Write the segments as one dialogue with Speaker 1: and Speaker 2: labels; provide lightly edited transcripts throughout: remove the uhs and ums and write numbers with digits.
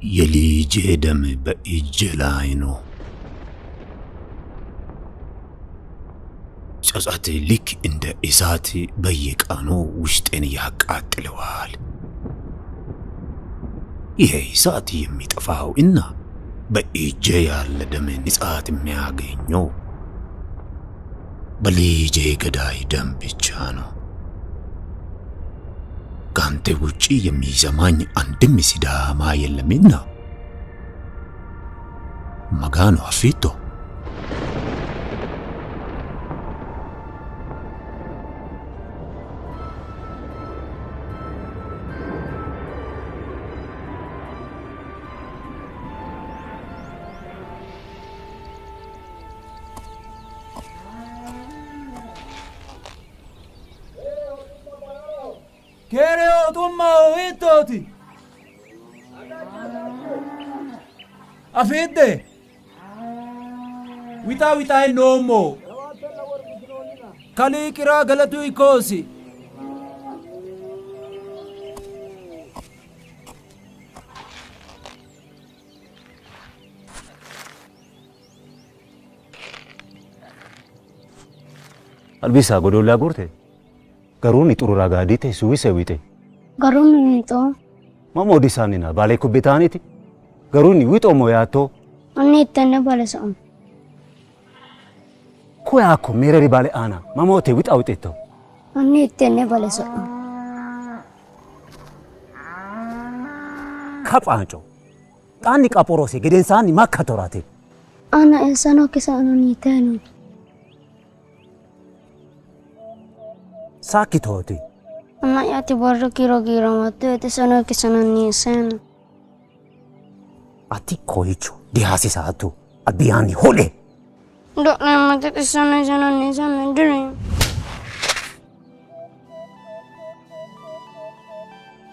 Speaker 1: يلي دم بإجلاينو سأتي لك عند إساتي بيقانو وشتين يقاتلوال ይሄ ሰዓት የሚጠፋው እና በእጄ ያለ ደም ንጻት የሚያገኘው በልጄ ገዳይ ደም ብቻ ነው። ካንተ ውጪ የሚሰማኝ አንድም ሲዳማ የለምና ማጋኖ አፊቶ
Speaker 2: Creo tumma oitoti. Afide. Wita nomo. Kali kira galatu ikosi.
Speaker 3: Albisa godolla gurte. Garuni turura gadite suwise wite.
Speaker 4: Garuni wito.
Speaker 3: Mamo disanina bale kubitaniti. Garuni wito moyato.
Speaker 4: Anni tenne bale son.
Speaker 3: Kuya ko mere bale ana. Mamo te wit awiteto.
Speaker 4: Anni tenne bale son.
Speaker 3: Kapancho. Tani kaporose gedensani makkatorate.
Speaker 4: Ana esano kisano ni tenu.
Speaker 3: Sakitoti.
Speaker 4: Amma yati borro kiro mate te sono che sono ni sen.
Speaker 3: Ati koicho dihasi saatu abbiani hole.
Speaker 4: Do na mate te sono ni sen dure.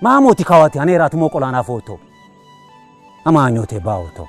Speaker 3: Mamoti kawati anera tumo kolana foto. Amanyote baoto.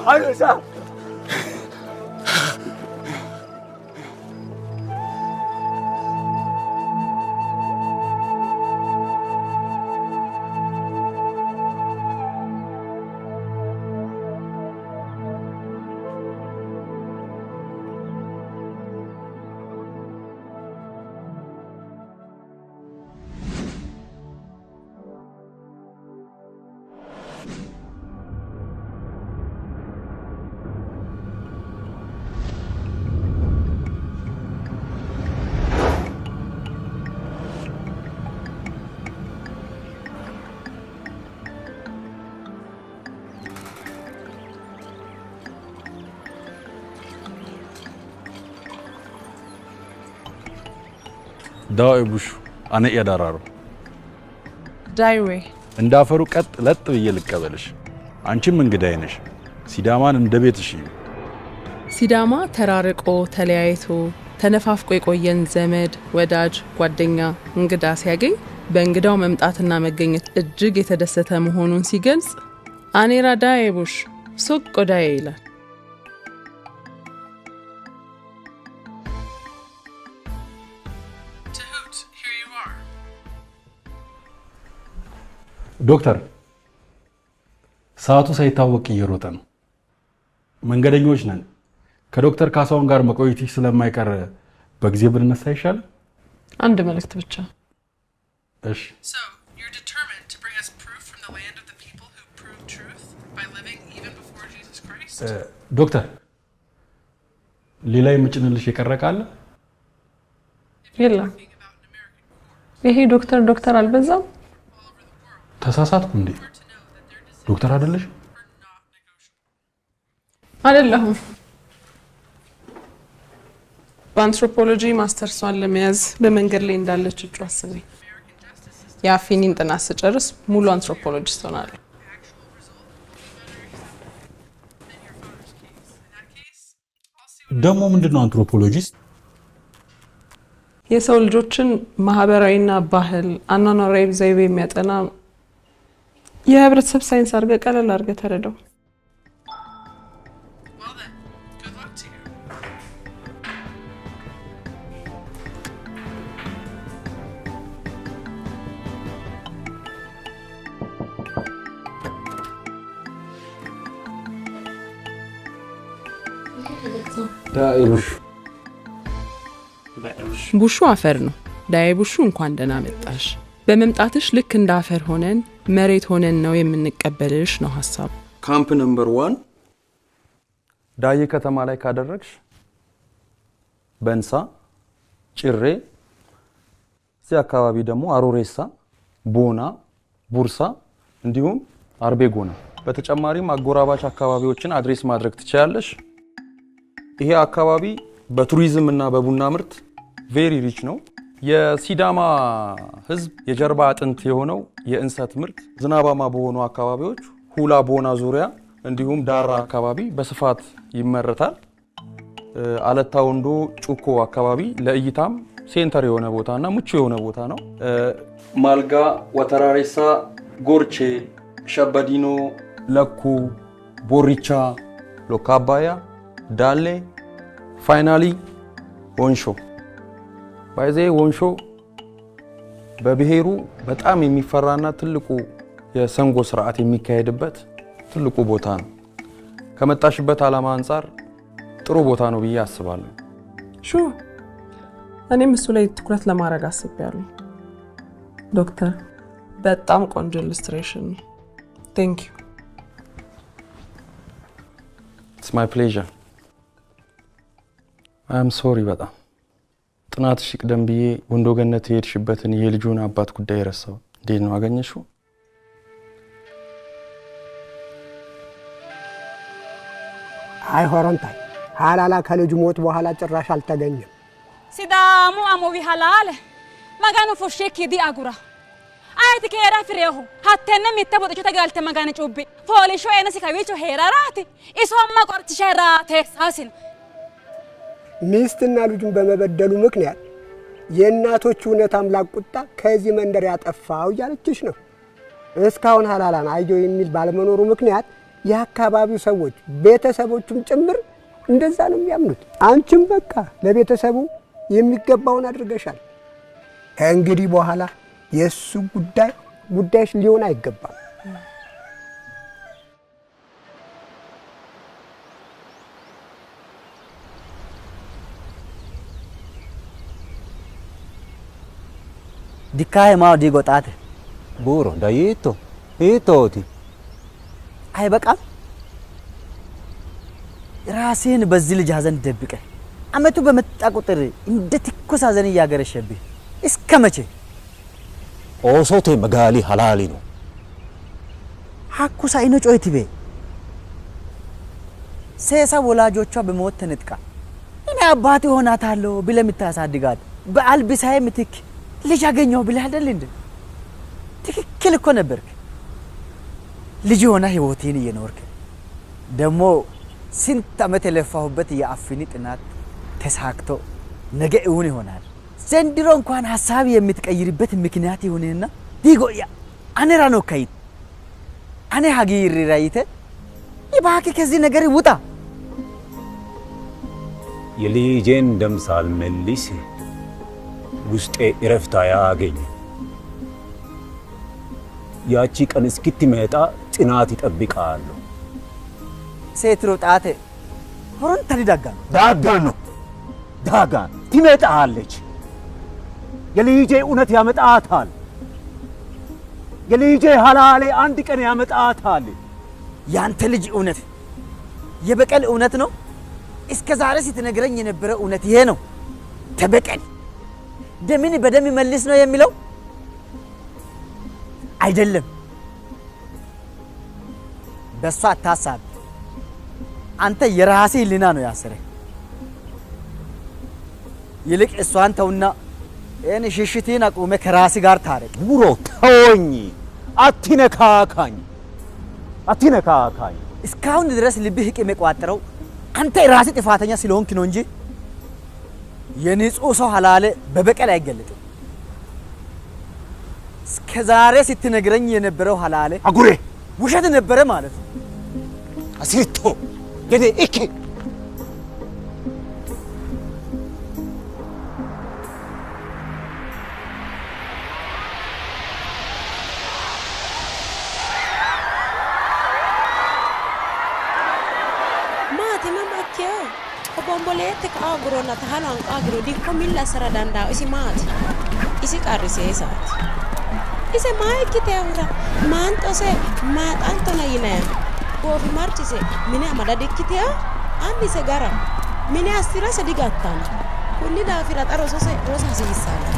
Speaker 3: Alisa.
Speaker 5: ዳው ቡሹ አነ ያዳራሩ
Speaker 6: ዳይዌ
Speaker 5: እንዳፈሩ ቀጥ ለጥ ብዬ ልቀበልሽ አንቺም እንግዳይ ነሽ ሲዳማን እንደ ቤትሽ
Speaker 6: ሲዳማ ተራርቆ ተለያይቶ ተነፋፍቆ የቆየን ዘመድ ወዳጅ ጓደኛ እንግዳ ሲያገኝ በእንግዳው መምጣትና መገኘት እጅግ የተደሰተ መሆኑን ሲገልጽ አኔራ ዳይቡሽ ሱቅ ቆዳዬ ይላል።
Speaker 5: ዶክተር ሰዓቱ ሳይታወቅ እየሮጠ ነው። መንገደኞች ነን። ከዶክተር ካሳውን ጋር መቆየትሽ ስለማይቀር በጊዜ ብንነሳ ይሻላል።
Speaker 6: አንድ መልእክት ብቻ።
Speaker 5: እሺ።
Speaker 6: So, you're determined to bring us proof from the land of the people who proved truth by living even before Jesus Christ?
Speaker 5: ዶክተር ሌላ የምጭንልሽ የቀረቃለ?
Speaker 6: የለም። ይሄ ዶክተር አልበዛም?
Speaker 5: ተሳሳትኩ እንዴ? ዶክተር አይደለሽ?
Speaker 6: አይደለሁም። በአንትሮፖሎጂ ማስተርሷን ለመያዝ በመንገድ ላይ እንዳለች እጩ አስበኝ። የአፊኒን ጥናት ስጨርስ ሙሉ አንትሮፖሎጂስት ሆናለሁ።
Speaker 5: ደግሞ ምንድነው አንትሮፖሎጂስት?
Speaker 6: የሰው ልጆችን ማህበራዊና ባህል አኗኗራዊ ዘይቤ የሚያጠና የህብረተሰብ ሳይንስ አድርገህ ቀለል አድርገህ ተረዳው። ቡሹ አፈር ነው። ዳይቡሹ እንኳን ደህና መጣሽ። በመምጣትሽ ልክ እንደ አፈር ሆነን መሬት ሆነን ነው የምንቀበልሽ ነው ሐሳቡ።
Speaker 7: ካምፕ ነምበር 1 ዳዬ ከተማ ላይ ካደረግሽ በንሳ ጭሬ እዚህ አካባቢ ደግሞ አሮሬሳ ቦና ቡርሳ እንዲሁም አርቤጎ ነው። በተጨማሪም አጎራባች አካባቢዎችን አድሬስ ማድረግ ትችያለሽ። ይሄ አካባቢ በቱሪዝም እና በቡና ምርት ቬሪ ሪች ነው። የሲዳማ ህዝብ የጀርባ አጥንት የሆነው የእንሰት ምርት ዝናባማ በሆኑ አካባቢዎች ሁላ ቦና ዙሪያ እንዲሁም ዳራ አካባቢ በስፋት ይመረታል። አለታ ወንዶ ጩኮ አካባቢ ለእይታም ሴንተር የሆነ ቦታና ምቹ የሆነ ቦታ ነው። ማልጋ ወተራሬሳ ጎርቼ ሸበዲኖ ለኩ ቦሪቻ ሎካባያ ዳሌ ፋይናሊ ወንሾ ባይዜ ወንሾ በብሔሩ በጣም የሚፈራና ትልቁ የሰንጎ ስርዓት የሚካሄድበት ትልቁ ቦታ ነው። ከመጣሽበት ዓላማ አንፃር ጥሩ ቦታ ነው ብዬ አስባለሁ።
Speaker 6: እኔም እሱ ላይ ትኩረት ለማድረግ አስቤያለሁ። ዶክተር በጣም ቆንጆ ኢሉስትሬሽን ነው። Thank you.
Speaker 7: It's my pleasure. I'm sorry በጣም ጥናትሽ ቅደም ብዬ ወንዶ ገነት የሄድሽበትን የልጁን አባት ጉዳይ ረሳው። እንዴት ነው አገኘሽው?
Speaker 8: አይ ሆረንታይ ሐላላ ከልጁ ሞት በኋላ ጭራሽ አልተገኘም።
Speaker 9: ሲዳሙ አሞቢ ሐላለ ማጋኑ ፎሽክ ዲ አጉራ አይት ከራ ፍሬሁ ሀተነም የተቦጠቹ ተጋልተ ማጋነ ጩቤ ፖሊሾ አይነስ ከቤቹ ሄራራት ኢሶማ ቆርጥ ሸራተ ሳሲን
Speaker 8: ሚስትና ልጁን በመበደሉ ምክንያት የእናቶቹ እውነት አምላክ ቁጣ ከዚህ መንደር ያጠፋው ያለችሽ ነው። እስካሁን ሐላላን አየው የሚል ባለመኖሩ ምክንያት የአካባቢው ሰዎች ቤተሰቦቹም ጭምር እንደዛ ነው የሚያምኑት። አንቺም በቃ ለቤተሰቡ የሚገባውን አድርገሻል። ከእንግዲህ በኋላ የሱ ጉዳይሽ ሊሆን አይገባም።
Speaker 3: ዲካይ ማው ዲጎጣት ቡሮ ዳይቶ ኢቶቲ አይ በቃ ራስህን በዚህ ልጅ ሀዘን ደብቀ አመቱ በመጣ ቁጥር እንደ ትኩስ ሀዘን ያገረሸብህ እስከ መቼ?
Speaker 1: ኦሶቴ መጋሊ ሐላሊ ነው
Speaker 3: ሐኩሳ አይኖ ጮይቲቤ ሴሳ ወላጆቿ በሞት ተነጥቃ እኔ አባቴ ሆናታለሁ ብለህ የምታሳድጋት በአልብሳይ ምትክ ልጅ አገኘው ብለህ አይደል እንዴ? ትክክል እኮ ነበርክ። ልጅ ሆነ ህይወቴን እየኖርክ ደሞ ስንት ዓመት የለፋሁበት የአፍኒ ጥናት ተሳክቶ ነገ እውን ይሆናል። ዘንድሮ እንኳን ሐሳብ የምትቀይርበት ምክንያት ይሆነና ዲጎያ አነራ ነው ካይት አኔ ሀጊር ራይተ ይባክ ከዚህ ነገር ውጣ።
Speaker 1: የልጄን ደም ሳልመልስ ውስጤ እረፍት አያገኝ። ያቺ ቀን እስክትመጣ ጽናት ይጠብቃሉ።
Speaker 3: ሴትሮ ጣቴ ሆሮን ተሊዳጋን
Speaker 1: ዳጋን ትመጣለች። የልጄ እውነት ያመጣታል። የልጄ ሐላሌ አንድ ቀን ያመጣታል።
Speaker 3: ያንተ ልጅ እውነት የበቀል እውነት ነው። እስከ ዛሬ ስትነግረኝ የነበረ እውነት ይሄ ነው። ተበቀል ደምን በደም መልስ ነው የሚለው አይደለም። በሷ አታሳብ። አንተ የራስህ ሊና ነው ያሰረ። ይልቅ እሷን ተውና እኔ ሽሽቴን አቁመ ከራስህ ጋር ታረቅ።
Speaker 1: ቡሮ ተወኝ፣ አትነካካኝ።
Speaker 3: እስካሁን ድረስ ልብህ ቂም የቋጠረው አንተ ራስህ ጥፋተኛ ስለሆንክ ነው እንጂ የንጹህ ሰው ሐላለ በበቀል አይገለጥም። እስከ ዛሬ ስትነግረኝ የነበረው ሐላለ
Speaker 1: አጉሬ
Speaker 3: ውሸት ነበረ ማለት ነው።
Speaker 1: አሲቶ ገዴ እኪ
Speaker 10: bombolete ka agro na tahalo ang agro di ko milla saradanda isi mat isi karrise esat ise mai kiteura manto se mat antona yine ko fi marti se mine amada dikitia andi se gara mine astira se digattan kulli da firat aroso se rosa si isala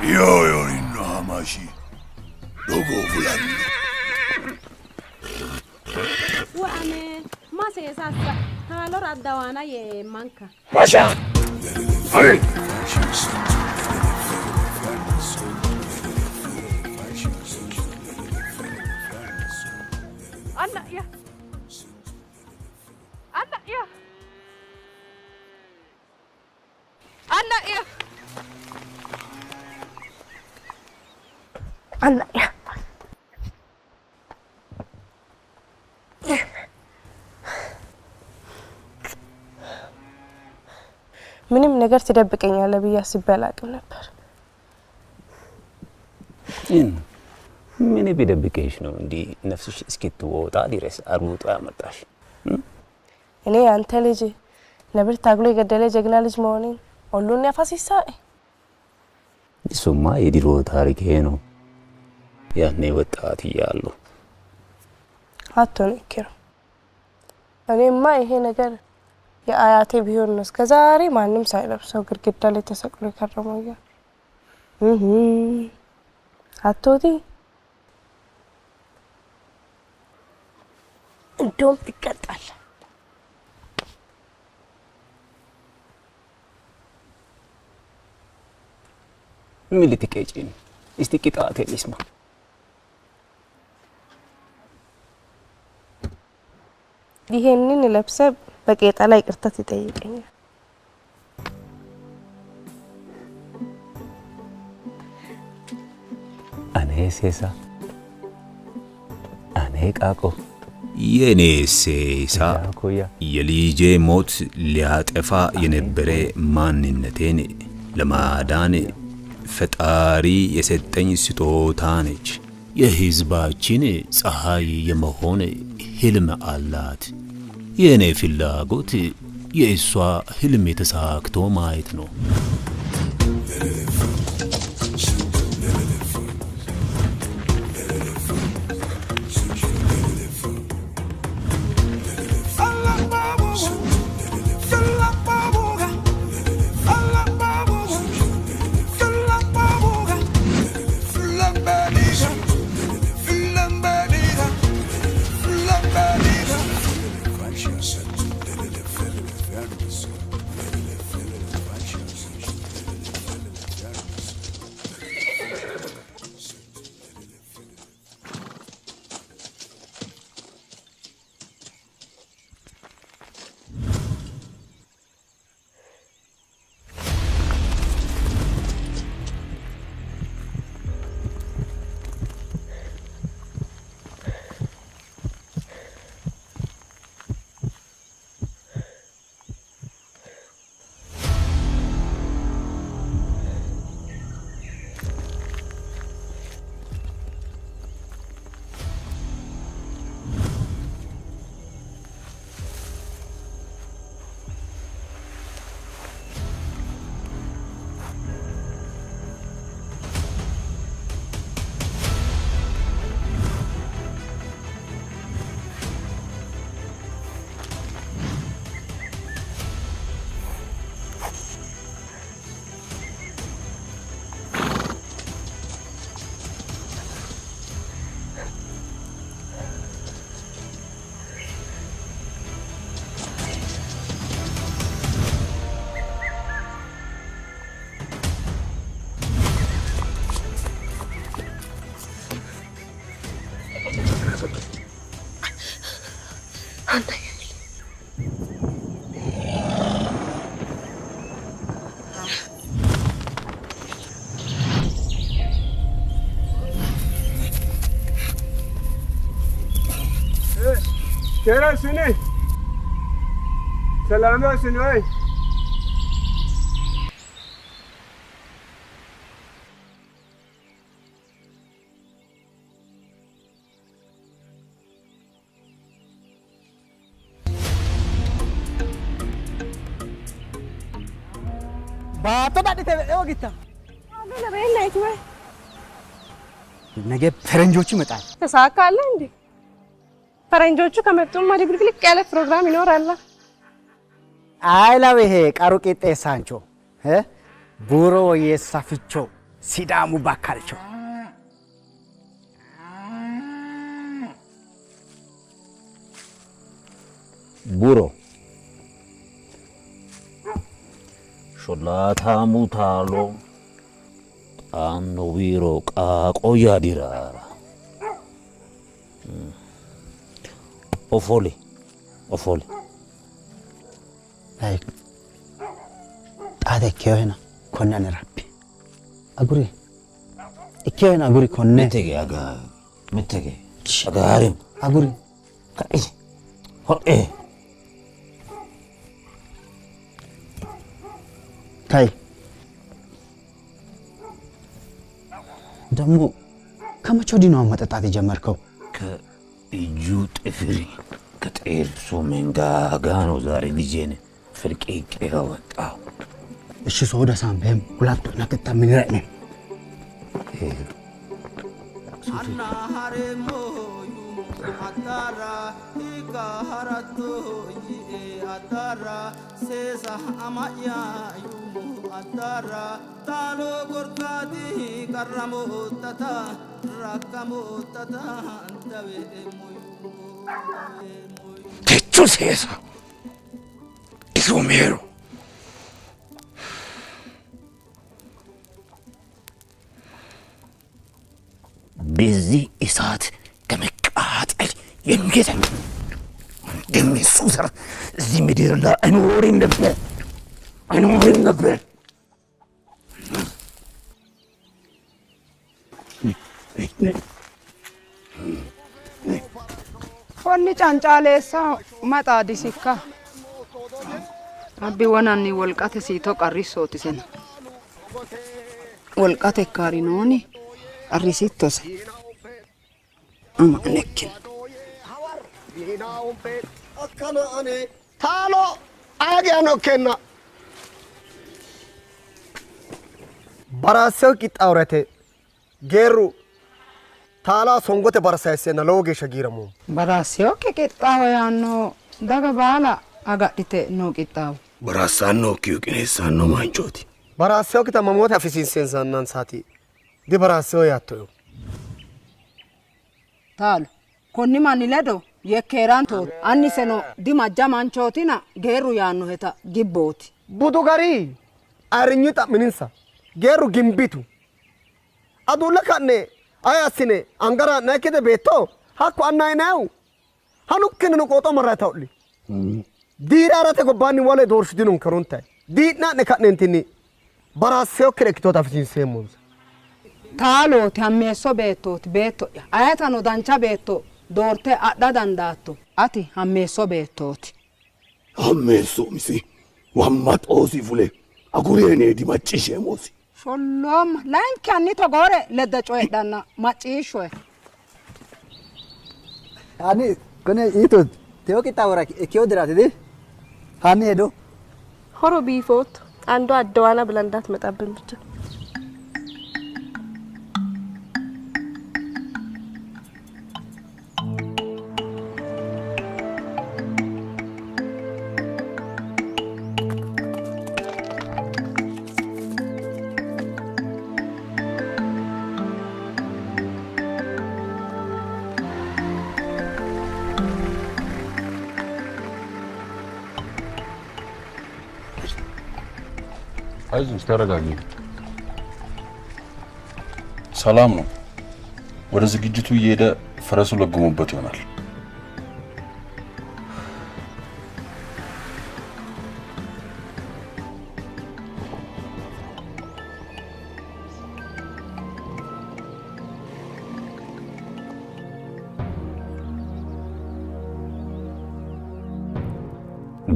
Speaker 11: Yo inno hamashi dogo fulani
Speaker 10: wa ane ma se sasa halo radawana ye manka
Speaker 11: Masha Hey
Speaker 9: Anna ya
Speaker 12: ምንም ነገር ትደብቀኛለህ ብዬ አስቤ አላቅም ነበር።
Speaker 1: ምን ቢደብቀሽ ነው እንዴ ነፍስሽ እስኪትወጣ ድረስ አሩጣ ያመጣሽ?
Speaker 12: እኔ አንተ ልጅ ነብር ታግሎ የገደለ ጀግና ልጅ መሆኔን ሁሉን ያፋሲሳ
Speaker 1: እሱማ የድሮ ታሪክ ነው። ያኔ ወጣት እያለሁ
Speaker 12: አትነክሩ። እኔማ ይሄ ነገር የአያቴ ቢሆን ነው እስከዛሬ ማንም ሳይለብሰው ግድግዳ ላይ ተሰቅሎ የከረመው ያ አቶቲ እንደውም ይቀጣል።
Speaker 1: ምን ልትቀጪኝ? እስቲ ቅጣቴ ልስማ።
Speaker 12: ይሄንን ለብሰ በቄጣ ላይ ቅርታ ይጠይቀኛል።
Speaker 1: አኔ ሴሳ አኔ ቃቆ የኔ ሴሳ የልጄ ሞት ሊያጠፋ የነበረ ማንነቴን ለማዳን ፈጣሪ የሰጠኝ ስጦታ ነች። የህዝባችን ፀሐይ የመሆን ህልም አላት። የኔ ፍላጎት የእሷ ህልም የተሳክቶ ማየት ነው።
Speaker 8: Kera sini. Selamat sini oi.
Speaker 3: Bato dak ditebeo kita.
Speaker 12: አለ በእናት ወይ
Speaker 3: ነገ ፈረንጆቹ ይመጣል።
Speaker 12: ተሳካለ እንዴ? ፈረንጆቹ ከመጡማ ድብልቅልቅ ያለ ፕሮግራም ይኖራል።
Speaker 3: አይላው ይሄ ቀሩ ቂጤ ሳንቾ ቡሮ የሳፍቾ ሲዳሙ ባካልቾ
Speaker 1: ቡሮ ሾላታ ሙታሎ ጣኖ ቢሮ ቃቆያ ዲራራ ኦፎሌ
Speaker 3: አይ ጣደ ከሆነ ኮናነ ራቢ አጉሪ እከሆነ አጉሪ ኮነ
Speaker 1: ምትገ አጋሪም
Speaker 3: አጉሪ
Speaker 1: ካይ ሆኤ
Speaker 3: ካይ ደግሞ ከመቼ ወዲህ ነው መጠጣት የጀመርከው?
Speaker 1: ከእጁ ጥፍሪ ከጥርሱ መንጋጋ ነው ዛሬ ልጄን ፍርቄቄ ያወጣው።
Speaker 3: እሺ ሶዳ ሳምበም ሁለቱ ነከታ ምን ይረነ
Speaker 2: አና ሀሬሞ አዳራ ይካራቶ አዳራ ሴሳ አማያ አዳራ ታሎ ጎርካቲ ቀረሞ ተታ ራከሞ ተታ አንተዌ
Speaker 11: Che ሴሳ ዲሶሜሮ
Speaker 1: በዚህ እሳት ከመቃጠል የሚገዛኝ እንደሚሱ ዘር እዚህ ምድር ላይ አይኖርም ነበር።
Speaker 13: Fonni cancaleessa maxaadisikka abbi wonanni wolqate siito qarrissooti sena wolqate kaarinooni qarrisittose ama nekkin
Speaker 8: akkana ane taalo aagiyano kenna barasew qixxawrete geeru taala songote barsaaysenna lowo geeshsha giiramu
Speaker 13: barasew qixxaawo yaanno daga baala agadhite noo qixxaawo
Speaker 11: barasaanno kiyo qineessaanno manchooti
Speaker 8: barasew kita mamoota afisiinsensannan saati di barasew yaattoyo
Speaker 13: taalo konni manni ledo yekkeeranto anniseno di majja manchootina geeru yaanno heta gibbooti
Speaker 8: budu gari arinyu xa'mininsa geeru gimbitu adulla kanne ayasine angara nakede beto hakko annaynaau hanukkene no qoto marratawli diirarate gobbaanni wale doorshidinun karunta diidna ne kanentini barasew kire kitota fisinseemonsa
Speaker 13: taalooti hammeesso beettooti beetto'ya ayatano dancha beetto doorte adha dandaatto ati hammeesso beettooti
Speaker 11: hammeesso misi wammaxoosi fule agureeneedi macciisheemoosi
Speaker 13: Sholloomma laanki anni togoore ledda coyidhanna macciishshoe
Speaker 3: ani kone ito teo qixxaawora ikkeo diraatidi hani ሄዶ
Speaker 12: ሆሮ ቢፎት አንዷ አደዋና ብላ እንዳትመጣብን ብቻ
Speaker 5: አይዞሽ ተረጋጊ። ሰላም ነው። ወደ ዝግጅቱ እየሄደ ፈረሱ ለግሞበት ይሆናል።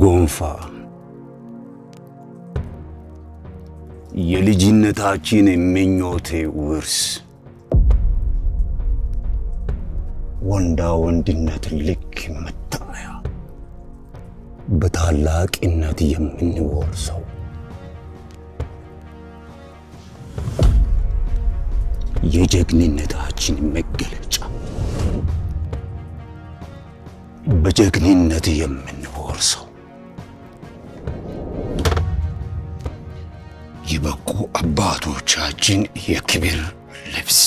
Speaker 1: ጎንፋ የልጅነታችን ምኞቴ ውርስ ወንዳ ወንድነት ልክ መታያ በታላቅነት የምንወርሰው የጀግንነታችን መገለጫ በጀግንነት የምንወርሰው የበቁ አባቶቻችን የክብር ልብስ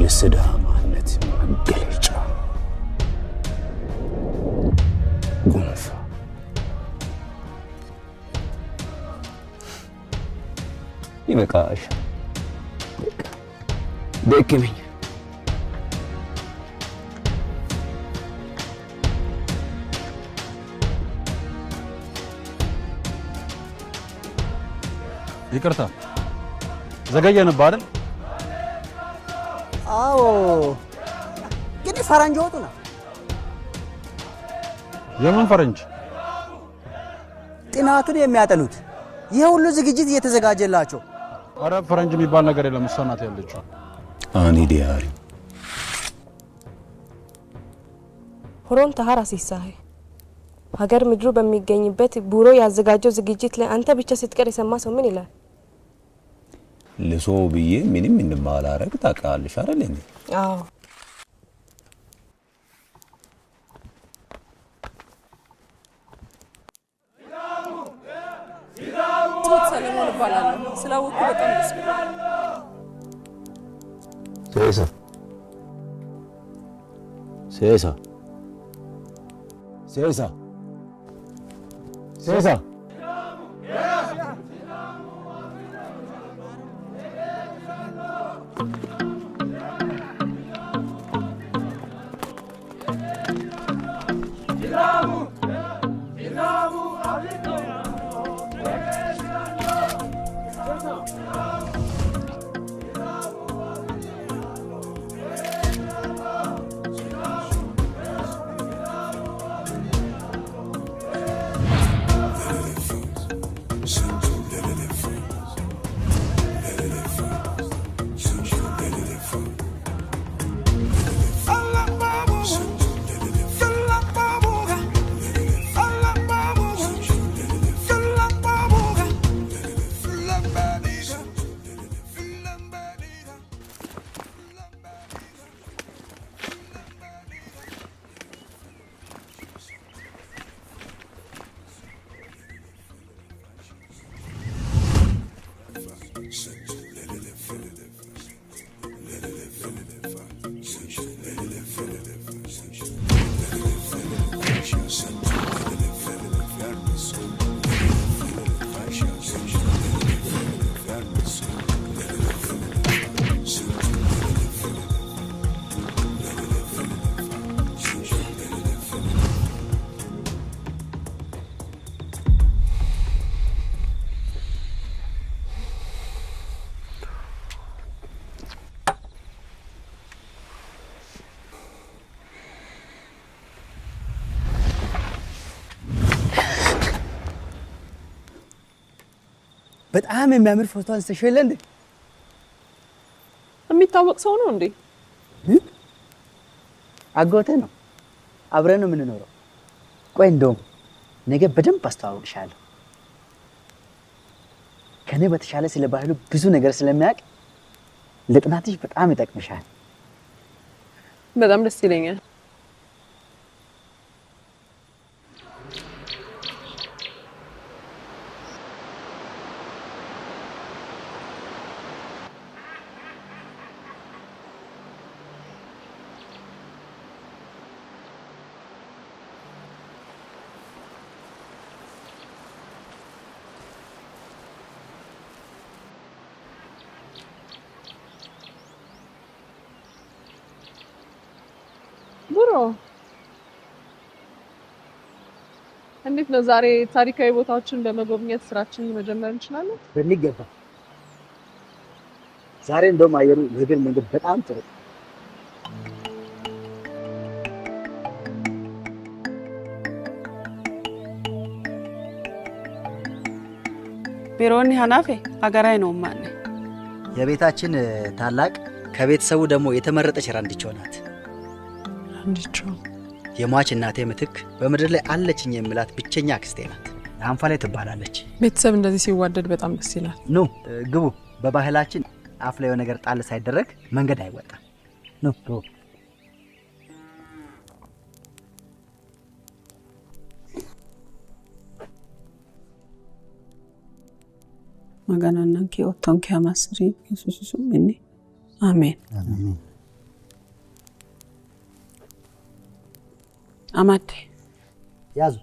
Speaker 1: የሲዳማነት መገለጫ ጎንፋ ይበቃሽ ደከመኝ
Speaker 5: ይቅርታ ዘገየንብህ አይደል?
Speaker 3: አዎ ግን ፈረንጅ ወጡ ነው።
Speaker 5: የምን ፈረንጅ?
Speaker 3: ጥናቱን የሚያጠኑት ይሄ ሁሉ ዝግጅት እየተዘጋጀላቸው።
Speaker 5: አረ ፈረንጅ የሚባል ነገር የለም። እሷ ናት ያለችው።
Speaker 1: አኒ ዲያሪ
Speaker 12: ሆሮን ተሃራ ሲሳይ ሀገር ምድሩ በሚገኝበት ቡሮ ያዘጋጀው ዝግጅት ላይ አንተ ብቻ ስትቀር የሰማ ሰው ምን ይላል?
Speaker 1: ለሰው ብዬ ምንም እንደማላረግ ታውቃለሽ አይደል እንዴ?
Speaker 12: አዎ
Speaker 6: ሰለሞን እባላለሁ። ስላወኩ በጣም ደስ ብሎኛል።
Speaker 1: ሴሳ
Speaker 3: በጣም የሚያምር ፎቶ አንስተሽለ እንዴ?
Speaker 6: የሚታወቅ ሰው ነው እንዴ?
Speaker 3: አጎቴ ነው። አብረን ነው የምንኖረው። ቆይ እንደውም ነገ በደንብ አስተዋውቅሻለሁ። ከኔ በተሻለ ስለ ባህሉ ብዙ ነገር ስለሚያውቅ ለጥናትሽ በጣም ይጠቅምሻል።
Speaker 6: በጣም ደስ ይለኛል። ቡሮ እንዴት ነው ዛሬ ታሪካዊ ቦታዎችን በመጎብኘት ስራችንን መጀመር እንችላለን?
Speaker 3: በሚገባ ዛሬ እንደውም አየሩ የእግር መንገድ በጣም ጥሩ።
Speaker 14: ቢሮኒ ሐናፌ አገራይ ነው ማነ
Speaker 3: የቤታችን ታላቅ ከቤተሰቡ ደግሞ የተመረጠች ራንዲቾ ናት።
Speaker 6: ራንዲቾ
Speaker 3: የሟች እናቴ ምትክ በምድር ላይ አለችኝ የምላት ብቸኛ አክስቴ ናት። አንፋላይ ትባላለች።
Speaker 6: ቤተሰብ እንደዚህ ሲዋደድ በጣም ደስ ይላል።
Speaker 3: ኑ ግቡ። በባህላችን አፍ ላይ ነገር ጣል ሳይደረግ መንገድ አይወጣም። ኑ ግቡ።
Speaker 14: magananan ki oton ki amasri Yesusum inni amen
Speaker 3: አሜን።
Speaker 14: amate
Speaker 3: ያዙ።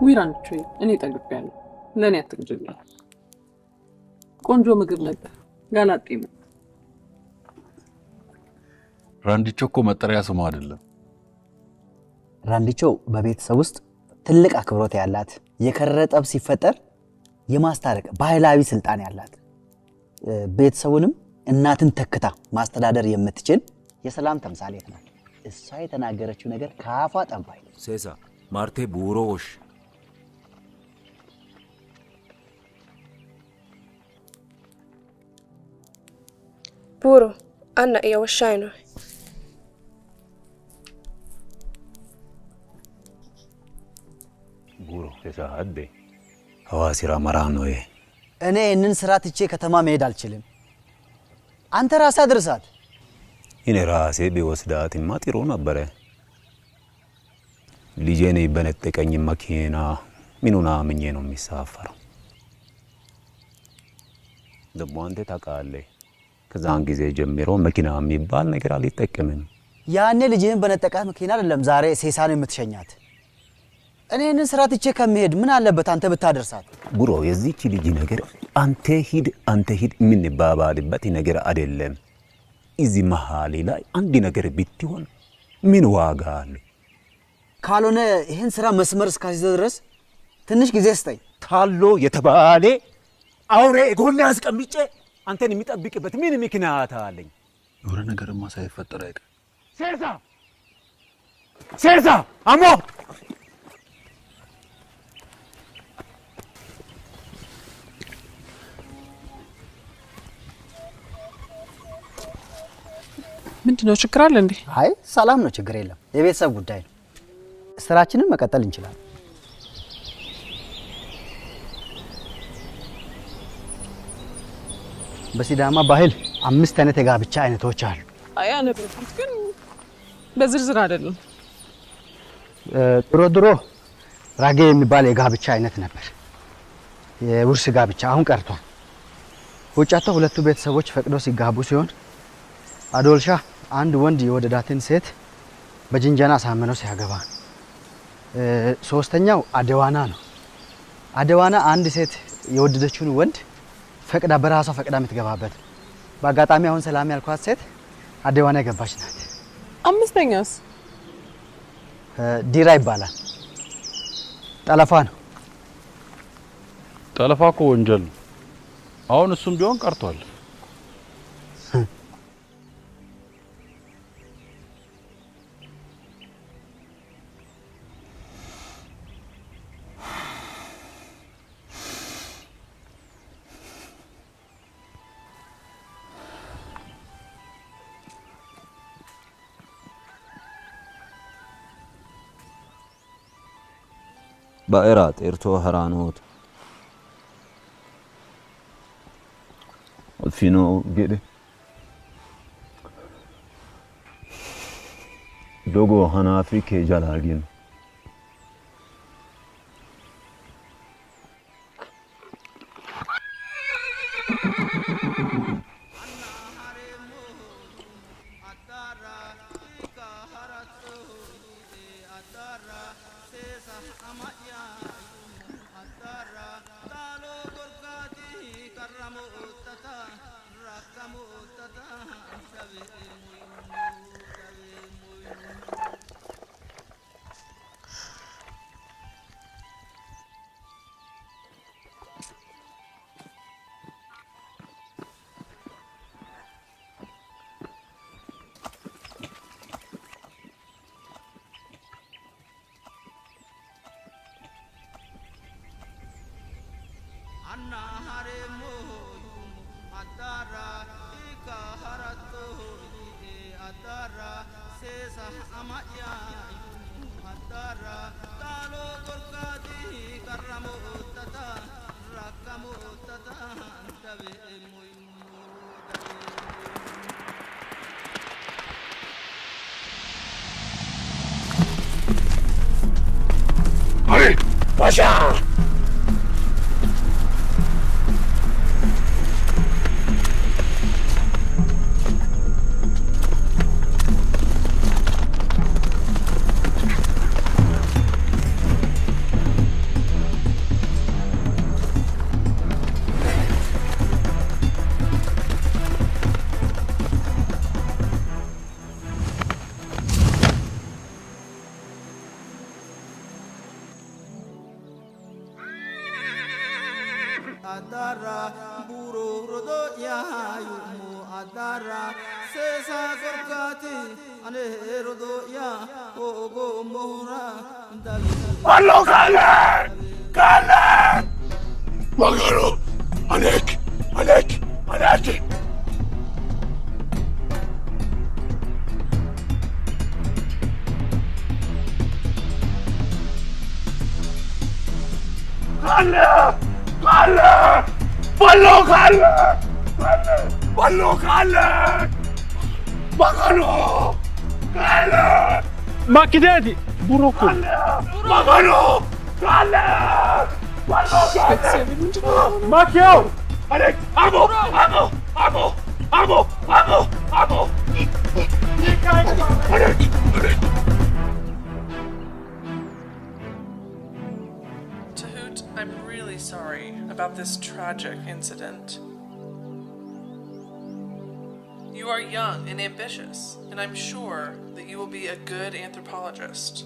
Speaker 6: ዊራንቾ እኔ ጠግቤያለሁ። ለኔ አትግጅልኝ። ቆንጆ ምግብ ነበር። ጋላጤም
Speaker 5: ራንዲቾ እኮ መጠሪያ ስሙ አይደለም።
Speaker 3: ራንዲቾ በቤተሰብ ውስጥ ትልቅ አክብሮት ያላት የከረረ ጠብ ሲፈጠር የማስታረቅ ባህላዊ ስልጣን ያላት ቤተሰቡንም እናትን ተክታ ማስተዳደር የምትችል የሰላም ተምሳሌት ናት። እሷ የተናገረችው ነገር ካፏ ጠንፋይ
Speaker 1: ሴሳ ማርቴ ቡሮሽ
Speaker 12: ቡሮ አና የወሻይ ነው
Speaker 1: ቡሮ ሴሳ አደ ሐዋሲራ መራኖ
Speaker 3: እኔ እንን ስራ ትቼ ከተማ መሄድ አልችልም። አንተ ራስህ አድርሳት።
Speaker 1: እኔ ራሴ ቢወስዳትማ ጥሩ ነበረ። ልጄን በነጠቀኝ መኪና ምኑና ምኜ ነው የሚሳፈረው? ደግሞ አንተ ታውቃለህ፣ ከዛን ጊዜ ጀምሮ መኪና የሚባል ነገር አልጠቀምም።
Speaker 3: ያኔ ልጅህን በነጠቃት መኪና አይደለም ዛሬ ሴሳን የምትሸኛት። እኔ እንን ስራ ትቼ ከመሄድ ምን አለበት አንተ ብታደርሳት?
Speaker 1: ቡሮ የዚህች ልጅ ነገር አንተ ሂድ ምን ባባልበት ነገር አይደለም። እዚህ መሀል ላይ አንድ ነገር ብትሆን ምን ዋጋ አለው?
Speaker 3: ካልሆነ ይሄን ስራ መስመር እስካሲዘ ድረስ ትንሽ ጊዜ ስጠኝ።
Speaker 1: ታሎ የተባለ አውሬ ጎን ያስቀምጬ አንተን የሚጠብቅበት ምን ምክንያት አለኝ?
Speaker 7: የሆነ ነገርማ ሳይፈጠር አይቀር።
Speaker 1: ሴሳ አሞ
Speaker 6: ምንድነው ችግር አለ እንዴ?
Speaker 3: አይ ሰላም ነው፣ ችግር የለም። የቤተሰብ ጉዳይ ነው። ስራችንን መቀጠል እንችላለን። በሲዳማ ባህል 5 አይነት የጋብቻ አይነቶች አሉ።
Speaker 6: አይ አነበብኩት ግን በዝርዝር አይደለም።
Speaker 3: ድሮ ራጌ የሚባል የጋብቻ አይነት ነበር። የውርስ ጋብቻ አሁን ቀርቷል። ውጫቶ ሁለቱ ቤተሰቦች ፈቅደው ሲጋቡ ሲሆን አዶልሻ አንድ ወንድ የወደዳትን ሴት በጅንጀና አሳምነው ሲያገባ፣ ሶስተኛው አደዋና ነው። አደዋና አንድ ሴት የወደደችውን ወንድ ፈቅዳ በራሷ ፈቅዳ የምትገባበት። በአጋጣሚ አሁን ሰላም ያልኳት ሴት አደዋና የገባች ናት።
Speaker 6: አምስተኛውስ
Speaker 3: ዲራ ይባላል። ጠለፋ ነው።
Speaker 5: ጠለፋ እኮ ወንጀል ነው። አሁን እሱም ቢሆን ቀርቷል።
Speaker 1: ባእራት ኤርቶ ሀራኖት ፊኖ ገደ ዶጎ ሀናፊ ከጃላጊን
Speaker 11: Pasha!
Speaker 2: adara buro rodo yayumu adara sesa gorgati ane rodo ya ogo mohura
Speaker 11: Wallo kale magaro anek Wallo kale magaro kale
Speaker 5: Makidedi buroko
Speaker 11: magaro kale
Speaker 5: Makio
Speaker 11: Alek amo
Speaker 15: Tahoot, I'm really sorry about this tragic incident. You are young and ambitious, and I'm sure that you will be a good anthropologist.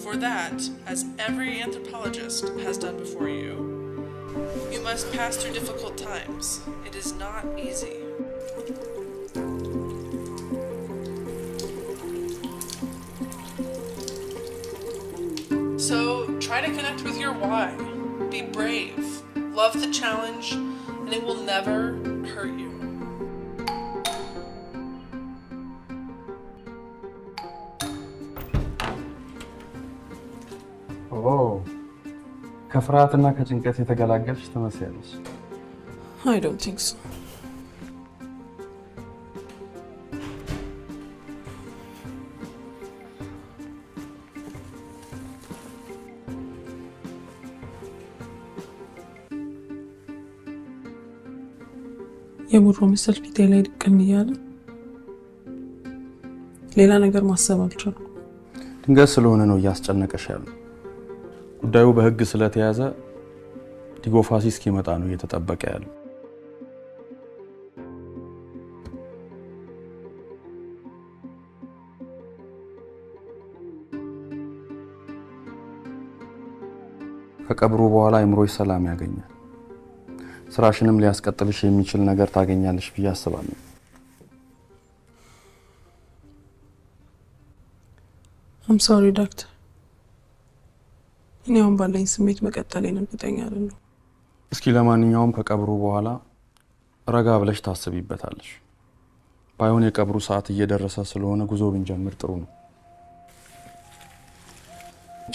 Speaker 15: For that, as every anthropologist has done before you, you must pass through difficult times. It is not easy. So try to connect with your why. Be brave. Love the challenge, and it will never hurt you.
Speaker 7: ከፍርሃትና ከጭንቀት የተገላገልሽ ትመስያለሽ።
Speaker 15: I don't think so. የቡሮ ምስል ፊቴ ላይ ድቅን እያለ ሌላ ነገር ማሰብ አልቻልኩም።
Speaker 7: ድንገት ስለሆነ ነው እያስጨነቀሽ ያለው። ጉዳዩ በህግ ስለተያዘ ዲጎፋሲ እስኪመጣ ነው እየተጠበቀ ያለው። ከቀብሩ በኋላ አይምሮሽ ሰላም ያገኛል። ስራሽንም ሊያስቀጥልሽ የሚችል ነገር ታገኛለሽ ብዬ አስባለሁ።
Speaker 15: I'm sorry doctor. እኔ አሁን ባለኝ ስሜት መቀጠሌን እርግጠኛ አይደለሁም።
Speaker 7: እስኪ ለማንኛውም ከቀብሩ በኋላ ረጋ ብለሽ ታስቢበታለሽ። ባይሆን የቀብሩ ሰዓት እየደረሰ ስለሆነ ጉዞ ብንጀምር ጥሩ ነው።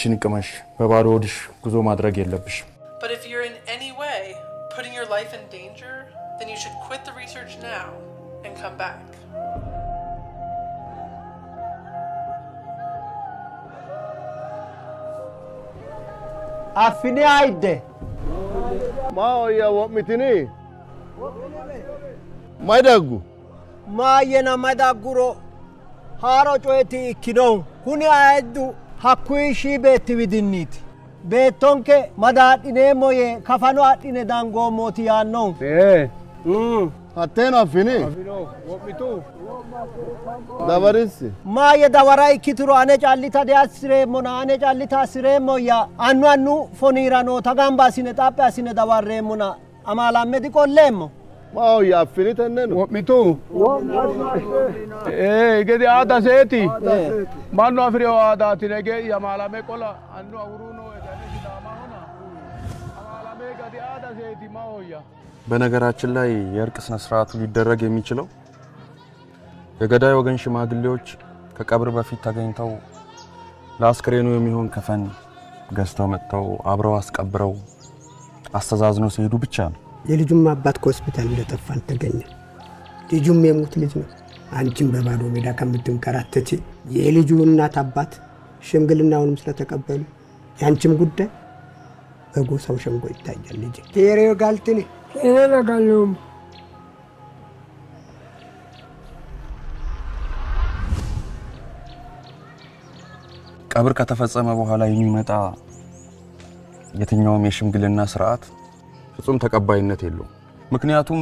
Speaker 7: ችንቅመሽ በባዶ ሆድሽ ጉዞ ማድረግ የለብሽ።
Speaker 15: But if you're in any way putting your life in danger, then you should quit the research now and come back.
Speaker 8: Affine aide.
Speaker 16: Ma ya mitini. Maidagu.
Speaker 8: Ma yena madaguro. Haro coeti ikino. Kuni aeddu hakui shi betti widinniti. Betonke madadine moye kafano adine dango moti yanno.
Speaker 16: Attena affini. Davarisi.
Speaker 8: Ma ye davarai kituro ane callita de asire mona ane callita asire moya annu fonirano tagamba sine tappe asine davarre mona amala medi kollemo.
Speaker 16: Ma ya affini tenneno.
Speaker 5: Mitu. Gedi ada seti. Manno afrio ada tinege yamala me kola annu awruno edane sidama hona. Amala me gedi ada seti maoya.
Speaker 7: በነገራችን ላይ የእርቅ ስነ ስርዓቱ ሊደረግ የሚችለው የገዳይ ወገን ሽማግሌዎች ከቀብር በፊት ተገኝተው ለአስክሬኑ የሚሆን ከፈን ገዝተው መጥተው አብረው አስቀብረው አስተዛዝነው ሲሄዱ ብቻ ነው።
Speaker 8: የልጁም አባት ከሆስፒታል እንደጠፋን ተገኘ። ልጁም የሞት ልጅ ነው። አንቺም በባዶ ሜዳ ከምትንከራተቺ የልጁ እናት አባት ሽምግልናውንም ስለተቀበሉ ያንቺም ጉዳይ በጎሳው ሸንጎ ይታያል። ልጅ ቴሬው ጋልትኒ
Speaker 17: ለጋሉም
Speaker 7: ቀብር ከተፈጸመ በኋላ የሚመጣ የትኛውም የሽምግልና ስርዓት ፍጹም ተቀባይነት የለውም። ምክንያቱም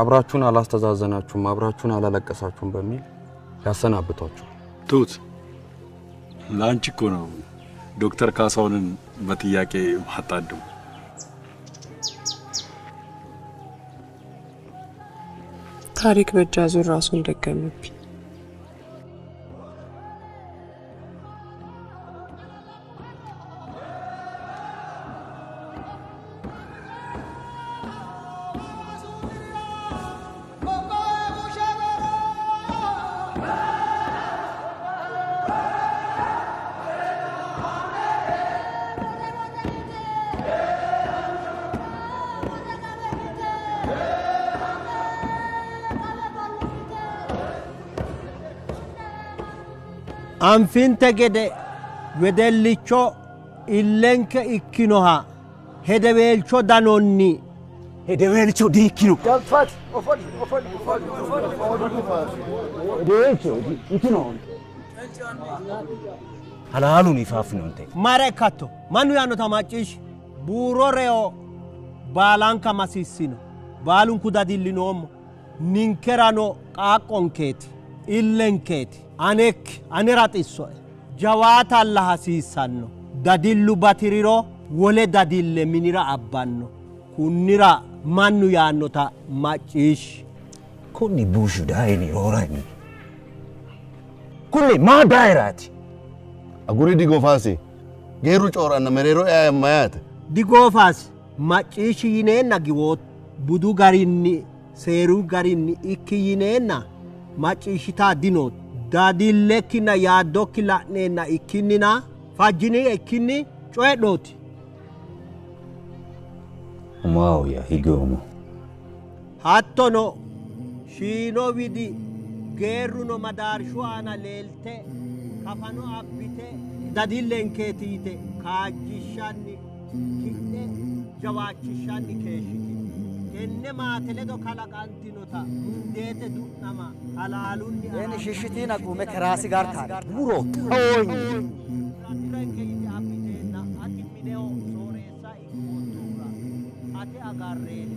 Speaker 7: አብራችሁን አላስተዛዘናችሁም አብራችሁን አላለቀሳችሁም በሚል ያሰናብቷችሁ
Speaker 17: ቱት ላንቺ እኮ ነው ዶክተር ካሳውንን በጥያቄ ማጣደው
Speaker 6: ታሪክ በጃዙር ራሱን ደገመብኝ
Speaker 18: Anfinte gede wedellicho illenke ikkinoha hedeweelcho danonni hedeweelcho diikkino
Speaker 3: jalfat ofol hedeweelcho ikkino
Speaker 1: halaalun ifaafnonte
Speaker 18: mare katto manu yaano tamacish buuro reo baalanka masissino baalunku dadillinoommo ninkerano qaaqqonkeeti illenkeeti anek aneraxisso jawaata alla hasiisanno dadillu batiriro wole dadille minira abbanno kunnira mannu yaannota macciish
Speaker 1: kunni buushu daayini roorani kunni maa daayiraati
Speaker 16: aguri digofaasi geeru cooranna mereero mayate
Speaker 18: digofaasi macciish yineenna giwoot budu garinni seeru garinni ikki yineenna macciishita dinoot dadillekina yaadokki la'neenna ikkinnina fajjini ikkinni coyedhooti
Speaker 1: maawiya higoomo
Speaker 18: hattono shiino widi geerruno madaarshu aana leelte kafano abbite dadillenkeetiite kaajjishshanni kidhe jawaachishshanni keeshshiti tenne maate ledo kalaqantinota mundeete du'nama halaalunni
Speaker 3: eni shishitiina gume keraasi gaar taane
Speaker 1: buro tawonyi
Speaker 18: ati mineo sooreessa ikkootuura ate agarreeni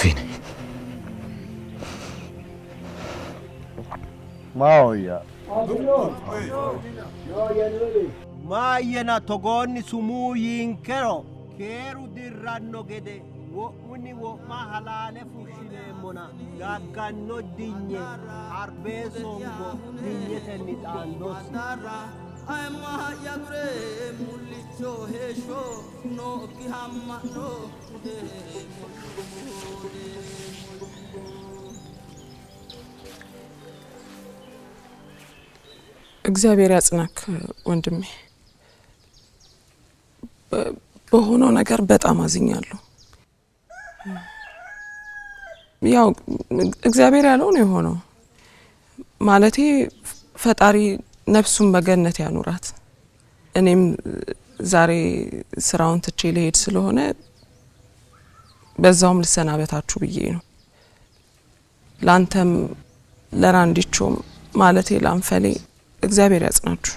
Speaker 1: Fine.
Speaker 16: Maoya.
Speaker 18: Maayena togoonni sumuu yiinkero keeru dirranno gede wo'munni wo'ma halaale fushshineemmona gagganno dinye harbee songo dinyetenni xaandossi
Speaker 2: ayma yagure mullicho heesho no kihammano
Speaker 6: እግዚአብሔር ያጽናክ ወንድሜ በሆነው ነገር በጣም አዝኛለሁ ያው እግዚአብሔር ያለው ነው የሆነው ማለቴ ፈጣሪ ነፍሱን በገነት ያኑራት እኔም ዛሬ ስራውን ትቼ ልሄድ ስለሆነ በዛውም ልሰናበታችሁ ብዬ ነው ላንተም ለራንዲቾም ማለቴ ላንፈሌ እግዚአብሔር ያጽናችሁ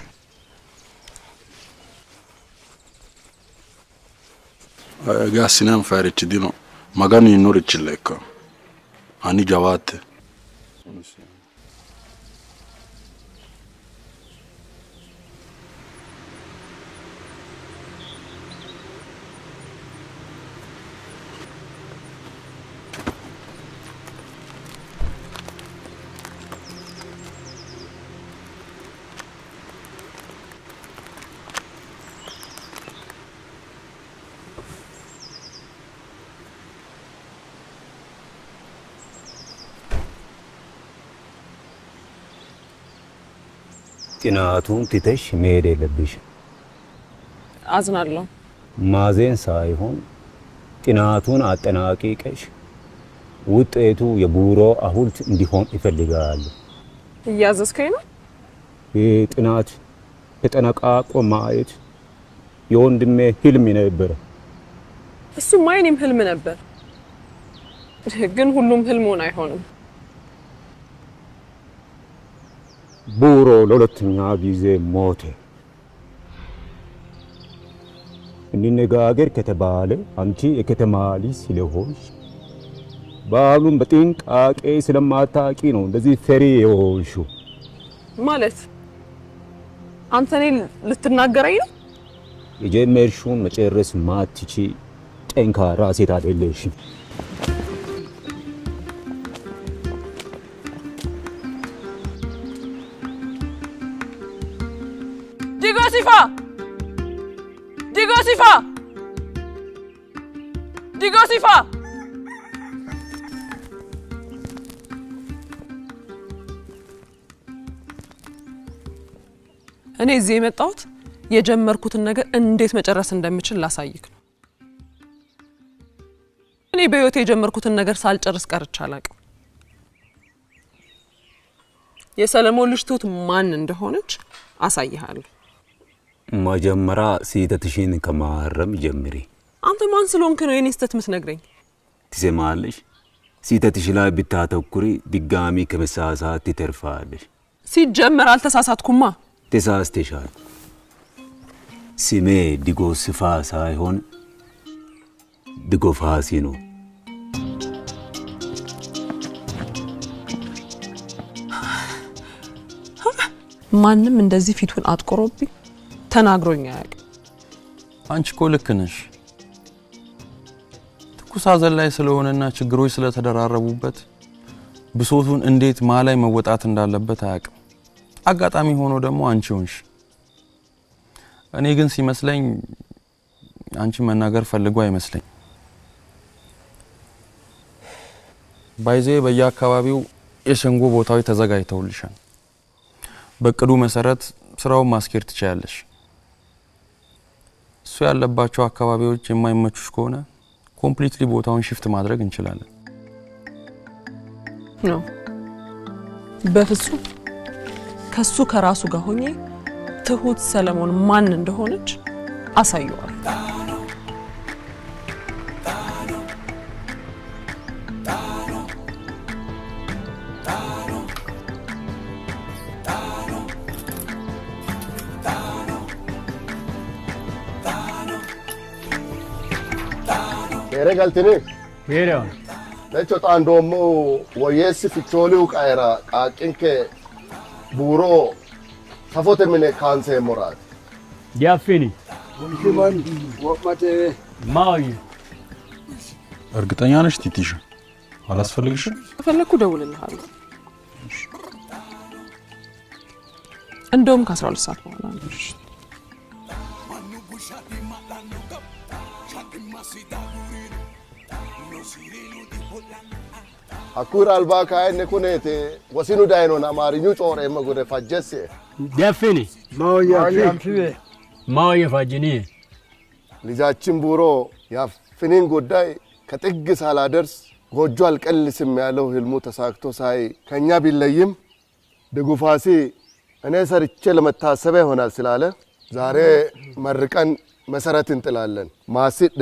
Speaker 17: ጋሲናም ፈርች ዲኖ ማጋኑ ይኖር ይችላልካ አኒ ጃዋት
Speaker 1: ጥናቱን ትተሽ መሄድ የለብሽም
Speaker 6: አዝናለሁ
Speaker 1: ማዘን ሳይሆን ጥናቱን አጠናቅቀሽ ውጤቱ የቡሮ ሐውልት እንዲሆን ይፈልጋል
Speaker 6: እያዘዝከኝ ነው
Speaker 1: ጥናት ተጠናቅቆ ማየት የወንድሜ ህልም ነበር
Speaker 6: እሱማ የኔም ህልም ነበር ግን ሁሉም ህልሙን አይሆንም
Speaker 1: ቡሮ ለሁለተኛ ጊዜ ሞተ። እንነጋገር ከተባለ አንቺ የከተማ ልጅ ስለሆንሽ ባህሉን በጥንቃቄ ስለማታውቂ ነው እንደዚህ ፈሪ የሆንሽው።
Speaker 6: ማለት አንተ እኔን ልትናገረኝ ነው?
Speaker 1: የጀመርሽውን መጨረስ ማትቺ ጠንካራ ሴት አይደለሽም።
Speaker 6: ዲጎሲፋ እኔ እዚህ የመጣሁት የጀመርኩትን ነገር እንዴት መጨረስ እንደምችል ላሳይክ ነው። እኔ በህይወቴ የጀመርኩትን ነገር ሳልጨርስ ቀርቼ አላውቅም። የሰለሞን ልጅ ትሁት ማን እንደሆነች አሳይሃለሁ።
Speaker 1: መጀመሪያ ስህተትሽን ከማረም ጀምሪ።
Speaker 6: አንተ ማን ስለሆንክ ነው የኔ ስህተት የምትነግረኝ?
Speaker 1: ትሰማለሽ? ስህተትሽ ላይ ብታተኩሪ ድጋሚ ከመሳሳት ትተርፋለሽ።
Speaker 6: ሲጀመር አልተሳሳትኩማ።
Speaker 1: ተሳስተሻል። ስሜ ዲጎሲፋ ሳይሆን ዲጎፋሲ ነው።
Speaker 6: ማንም እንደዚህ ፊቱን አጥቆሮብኝ ተናግሮኝ አያውቅም።
Speaker 7: አንቺ እኮ ልክ ነሽ። ትኩስ ሐዘን ላይ ስለሆነና ችግሮች ስለተደራረቡበት ብሶቱን እንዴት ማላይ መወጣት እንዳለበት አያውቅም። አጋጣሚ ሆኖ ደግሞ አንቺ ሆንሽ። እኔ ግን ሲመስለኝ አንቺ መናገር ፈልጎ አይመስለኝ። ባይዜ በየአካባቢው የሸንጎ ቦታዎች ተዘጋጅተውልሻል። በቅዱ መሰረት ስራውን ማስኬድ ትችያለሽ። እሱ ያለባቸው አካባቢዎች የማይመቹሽ ከሆነ ኮምፕሊትሊ ቦታውን ሽፍት ማድረግ እንችላለን።
Speaker 6: ነው በፍጹም ከሱ ከራሱ ጋር ሆኜ ትሁት ሰለሞን ማን እንደሆነች አሳየዋለሁ።
Speaker 16: Galtini.
Speaker 5: Vero.
Speaker 16: De hecho, tandomo woyesi ficholi ukaira qaaqinke buuro safote mine kaanse moraat.
Speaker 5: Diafini.
Speaker 16: Ultiman waqmate
Speaker 5: ማውይ
Speaker 17: እርግጠኛ ነሽ ቲቲሽ? አላስፈልግሽም?
Speaker 6: ፈለኩ ደውልልሃለሁ። እንደውም ከ12 ሰዓት በኋላ ነው።
Speaker 16: Akkur alba kaayne kunete wasinu daino na marinyu chore magure fajjese.
Speaker 5: Diafini. ማውይ ፋጅኒ
Speaker 16: ልጃችን ቡሮ ያፍኒን ጉዳይ ከጥግ ሳላደርስ ጎጆ አልቀልስም ያለው ህልሙ ተሳክቶ ሳይ ከኛ ቢለይም ድጉፋሲ እኔ ሰርቼ ለመታሰቢያ ይሆናል ስላለ ዛሬ መርቀን መሰረት እንጥላለን። ማስድ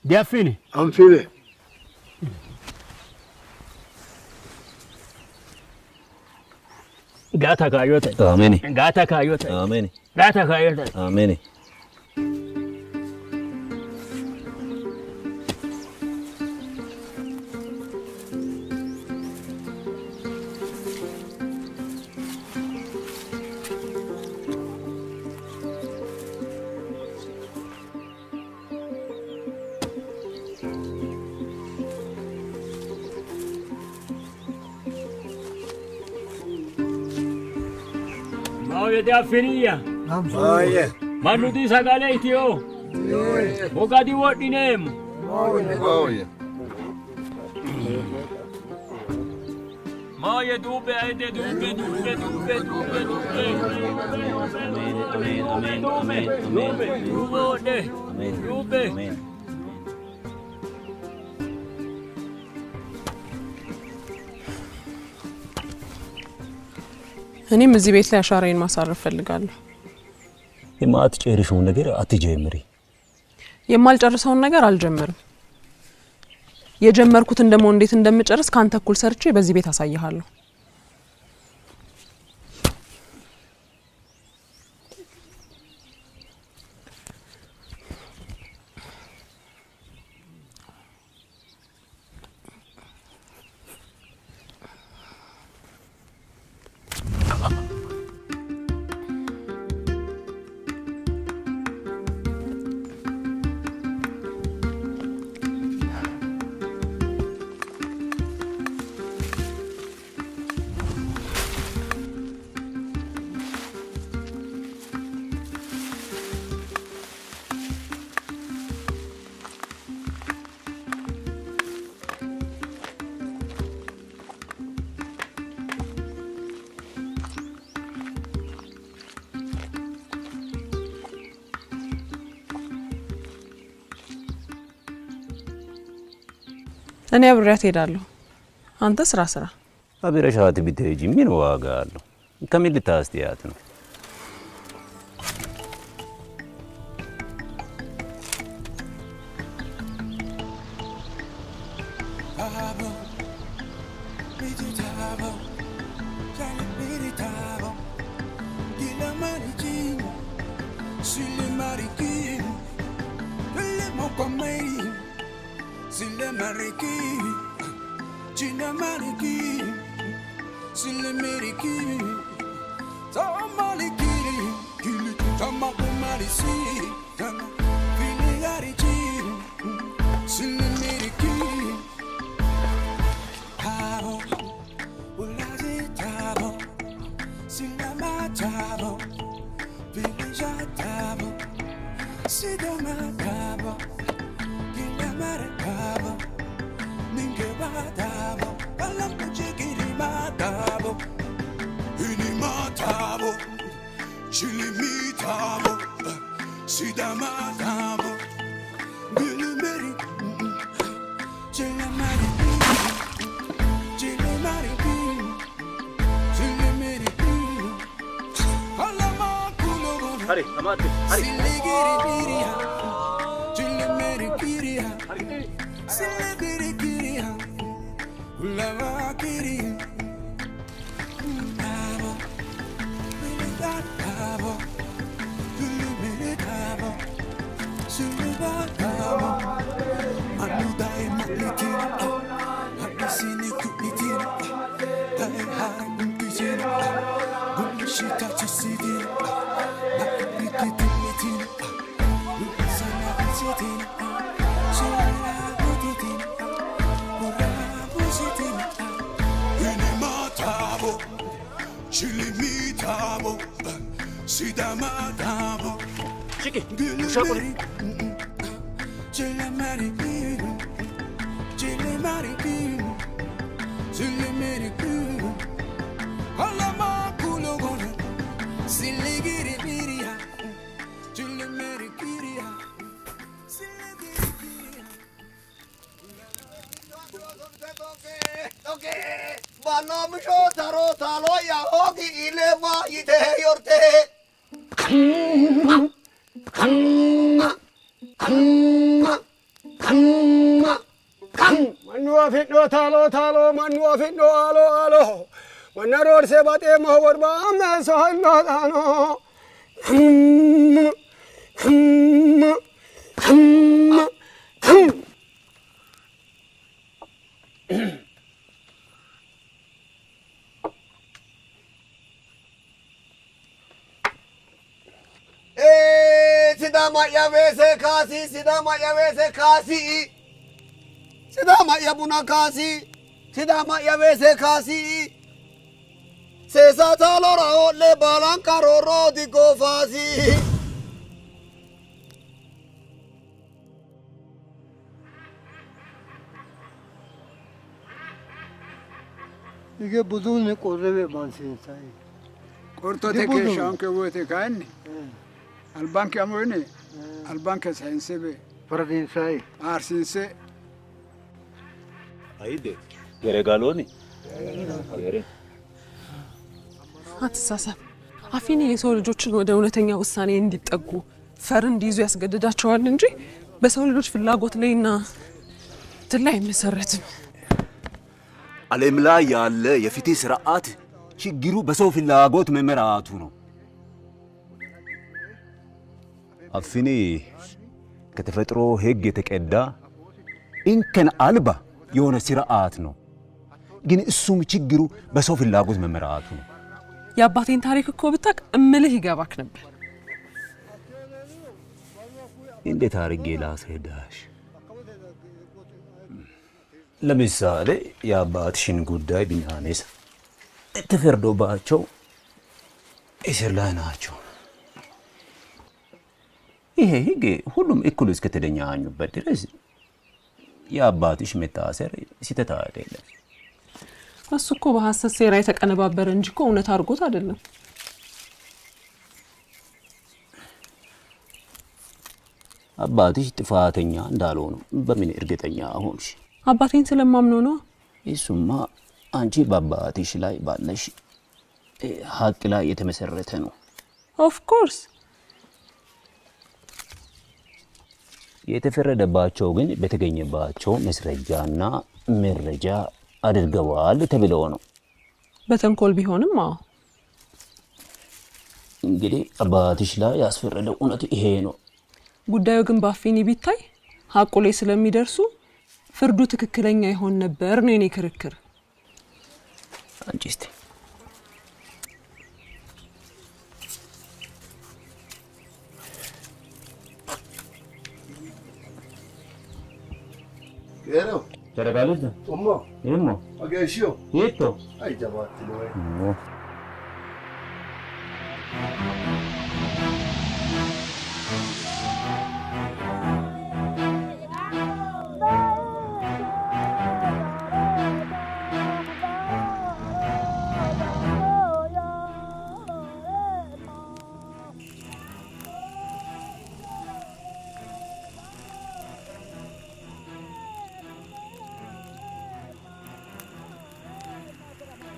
Speaker 5: ዲያፊኒ
Speaker 16: አንፊለ
Speaker 5: ጋታ ካዮተ
Speaker 1: አሜን።
Speaker 5: ጋታ ካዮተ
Speaker 1: አሜን።
Speaker 5: ጋታ ካዮተ
Speaker 1: አሜን።
Speaker 5: ማውየ ዲያፊኒያ ማውየ ማኑዲ ሰጋለ ኢትዮ ቦጋዲ ወዲኔም
Speaker 16: ማውየ
Speaker 5: ማውየ ዱቤ አይደ ዱቤ ዱቤ ዱቤ ዱቤ ዱቤ አሜን አሜን አሜን አሜን ዱቤ ዱቤ ዱቤ
Speaker 6: እኔም እዚህ ቤት ላይ አሻራዬን ማሳረፍ ፈልጋለሁ።
Speaker 1: የማትጨርሽው ነገር አትጀምሪ።
Speaker 6: የማልጨርሰውን ነገር አልጀምርም። የጀመርኩትን ደግሞ እንዴት እንደምጨርስ ካንተ እኩል ሰርቼ በዚህ ቤት አሳይሃለሁ። እኔ አብሬያት ሄዳለሁ። አንተ ስራ ስራ።
Speaker 1: አብረሻት ብትሄጂ ምን ዋጋ አለው? ከምን ልታስጥያት ነው?
Speaker 11: Hari, amate, hari. Chiki, shakuri.
Speaker 8: Manu afidno talo manu afidno alo wanaror se bate mahwar ba me sohanno dano Sidama yavese kasi Sidama yabuna kasi Sidama yavese kasi Sesa talora ole balanka roro di gofasi Ige budun ne korreve bansin sai
Speaker 5: Korto teke shanke wote kaani Albanke amone albanke sensebe
Speaker 8: Paradin sai
Speaker 5: arsinse
Speaker 1: Ayde geregaloni Gere
Speaker 6: አትሳሳብ። አፊኒ የሰው ልጆችን ወደ እውነተኛ ውሳኔ እንዲጠጉ ፈር እንዲይዙ ያስገድዳቸዋል እንጂ በሰው ልጆች ፍላጎት ላይና ላይ አይመሰረትም።
Speaker 1: ዓለም ላይ ያለ የፍትህ ስርዓት ችግሩ በሰው ፍላጎት መመራቱ ነው። አፊኒ ከተፈጥሮ ህግ የተቀዳ እንከን አልባ የሆነ ስርዓት ነው። ግን እሱም ችግሩ በሰው ፍላጎት መመራቱ ነው።
Speaker 6: የአባቴን ታሪክ እኮ ብታቅ እምልህ ይገባክ ነበር።
Speaker 1: እንዴት አድርጌ ላስረዳሽ? ለምሳሌ የአባትሽን ጉዳይ ብናነሳ ተፈርዶባቸው እስር ላይ ናቸው። ይሄ ህግ ሁሉም እኩል እስከተገናኙበት ድረስ የአባትሽ መታሰር ስህተት አይደለም።
Speaker 6: እሱ እኮ በሐሰት ሴራ የተቀነባበረ እንጂ እኮ እውነት አድርጎት አይደለም።
Speaker 1: አባትሽ ጥፋተኛ እንዳልሆኑ በምን እርግጠኛ ሆንሽ?
Speaker 6: አባቴን ስለማምነው ነው።
Speaker 1: እሱማ አንቺ በአባትሽ ላይ ባለሽ ሀቅ ላይ የተመሰረተ ነው።
Speaker 6: ኦፍ ኮርስ
Speaker 1: የተፈረደባቸው ግን በተገኘባቸው መስረጃና መረጃ አድርገዋል ተብለው ነው።
Speaker 6: በተንኮል ቢሆንም አዎ።
Speaker 1: እንግዲህ አባትሽ ላይ ያስፈረደው እውነት ይሄ ነው።
Speaker 6: ጉዳዩ ግን በአፊኒ ቢታይ ሀቁ ላይ ስለሚደርሱ ፍርዱ ትክክለኛ ይሆን ነበር ነው የኔ ክርክር።
Speaker 1: አንቺ እስቲ
Speaker 16: Quiero.
Speaker 1: ¿Te regalas?
Speaker 16: ¿Cómo?
Speaker 1: ¿Cómo?
Speaker 16: ¿A qué yo?
Speaker 1: ¿Y esto?
Speaker 16: Ay, ya va, te lo voy.
Speaker 1: No.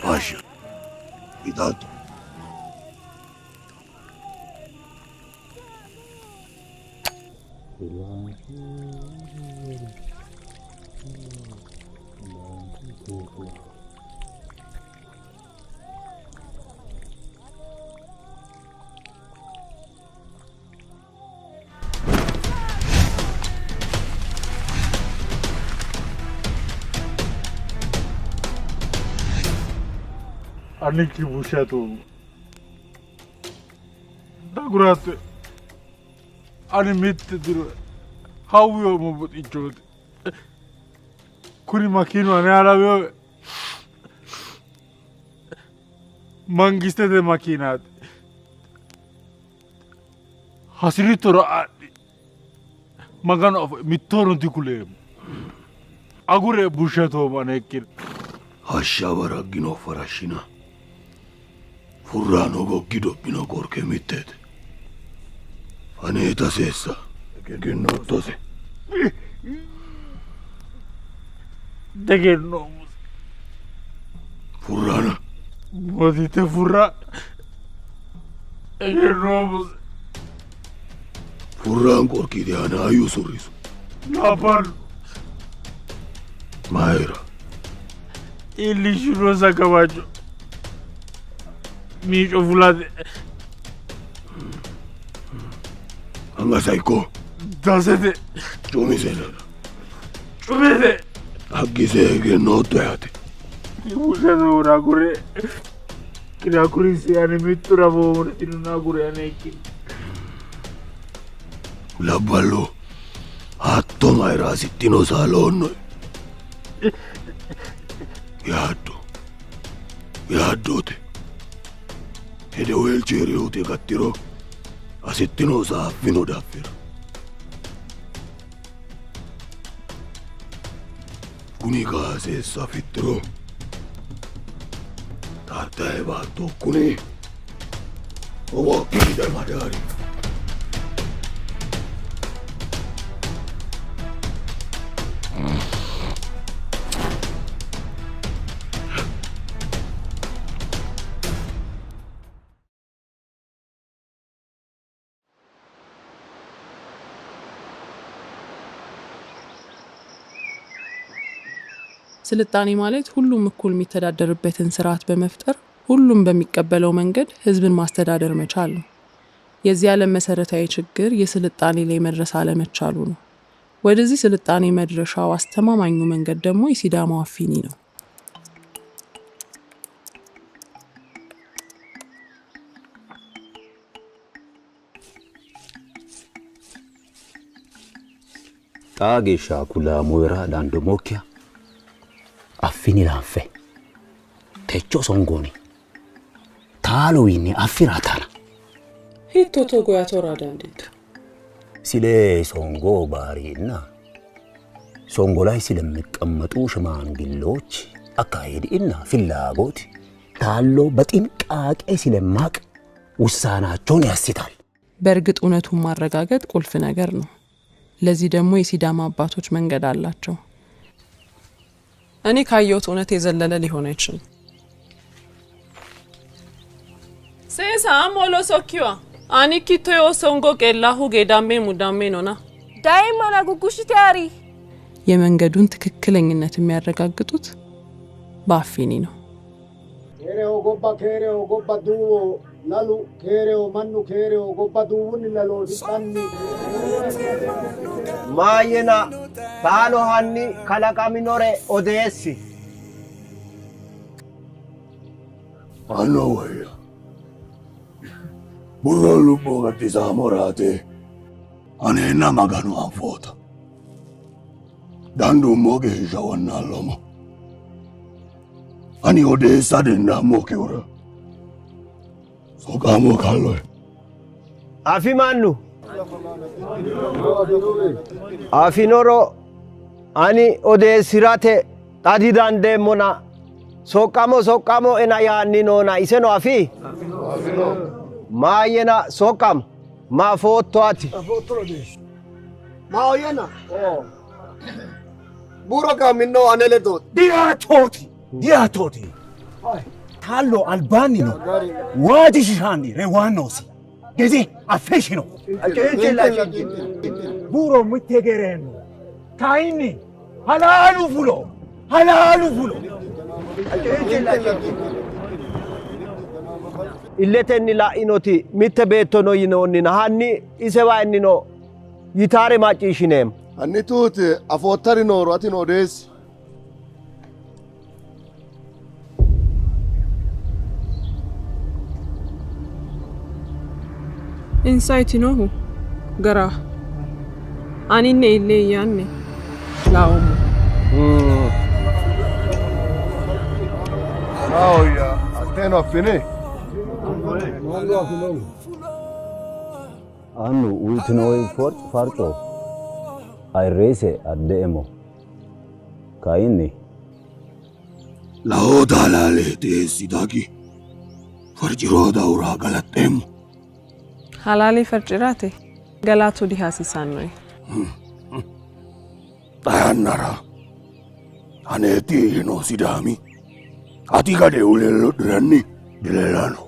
Speaker 16: Pasha, cuidado.
Speaker 5: Aniki bushato. Dagurat. Ani mitte duro. Hawyo mo but ichot. Kuni makino ane alayo. Mangiste de makinat. Hasili toro adi. Magano mittono dikulem. Agure bushato manekir.
Speaker 16: Hashavara gino farashina. Furrano gokkido pino korke mittete. Aneta sessa, che non tose.
Speaker 5: Dege no.
Speaker 16: Furrana.
Speaker 5: Modite furra. Dege no.
Speaker 16: Furran korki de ana ayu sorriso.
Speaker 5: Lapar.
Speaker 16: Maera.
Speaker 5: Ili shurosa caballo. Micho fulade.
Speaker 16: Anga saiko.
Speaker 5: Dasete.
Speaker 16: Chumisele.
Speaker 5: Chumete.
Speaker 16: Agise che no toyate.
Speaker 5: Usano una cure. Che la crisi ane mittura vomore in una cure aneki.
Speaker 16: La ballo. Atto maera sittino salonno. Yaaddote. Ede wel ceeriyote gattiro asittino saaffino daffira. Kuni kaaseessa fittiro. Taatae baatto kuni. Owakkide madaari.
Speaker 6: ስልጣኔ ማለት ሁሉም እኩል የሚተዳደርበትን ስርዓት በመፍጠር ሁሉም በሚቀበለው መንገድ ህዝብን ማስተዳደር መቻል ነው። የዚህ ዓለም መሰረታዊ ችግር የስልጣኔ ላይ መድረስ አለመቻሉ ነው። ወደዚህ ስልጣኔ መድረሻው አስተማማኙ መንገድ ደግሞ የሲዳማው አፊኒ ነው።
Speaker 1: ጣጌሻ ኩላ ሞራ ዳንዶ ሞኪያ Affini lanfe. Techo songoni. Taluini affiratana.
Speaker 6: Hitto togo ya tora dandito.
Speaker 1: Sile songo barina. Songolai sile miqqamatu ሽማግሌዎች አካሄድ እና ፍላጎት ታሎ በጥንቃቄ ስለማቅ ውሳናቸውን ያስታል።
Speaker 6: በእርግጥ እውነቱን ማረጋገጥ ቁልፍ ነገር ነው። ለዚህ ደግሞ የሲዳማ አባቶች መንገድ አላቸው። እኔ ካየሁት እውነት የዘለለ ሊሆን አይችልም። ሴሳ ሞሎ ሶኪዋ አኒ ኪቶዮ ሶንጎ ቄላሁ ጌዳሜ ሙዳሜ ኖና
Speaker 12: ዳይማና ጉጉሽ ታሪ
Speaker 6: የመንገዱን ትክክለኝነት የሚያረጋግጡት በአፊኒ ነው።
Speaker 19: ኬሬው ጎባ ዱዎ ላሉ ኬሬው ማኑ ኬሬው ጎባ ዱውን ላሉ ዲጣኒ
Speaker 18: ማየና ታሎ ሃኒ ካላቃሚኖሬ ኦዴሲ
Speaker 16: አሎ ወይ ቡራሉ ቦጋቲ ሳሞራቴ አኔና ማጋኑ አንፎታ ዳንዱ ሞጌ ሻወናሎሞ አኒ ኦዴሳ ደንዳ ሞኬውራ ሶቃሞ ካሎ
Speaker 18: አፊ ማኑ አፊኖሮ አኒ ኦዴሲራቴ ጣዲ ዳንዴ ሞና ሶቃሞ ኤና ያኒ ኖና ኢሰኖ አፊ ማየና ሶቃም ማፎቶአቲ
Speaker 19: ማየና ቡሮካ ሚኖ አነለዶ
Speaker 1: ዲያቶቲ ታሎ አልባኒ ነው ዋጅሽ ሻንዲ ረዋኖሲ ገዜ አፈሽ ነው ቡሮ ሙቴገረኑ ታይኒ ሐላሉ ፉሎ
Speaker 18: illeteni la inoti mitte beettono yinonni hanni iseba ennino yitare macishinem
Speaker 16: anni tut afottari noro atin odes
Speaker 6: insight nohu gara aninne ille yanne laomo
Speaker 16: ya ateno fini
Speaker 1: Annu ultinoi farto airese addemo kaini
Speaker 16: laoda lale desidagi farjiro daura galatem
Speaker 6: halali farjirate galatu di hasisanoi
Speaker 16: tayanara aneti no sidami atika de ulelo dranni dilelano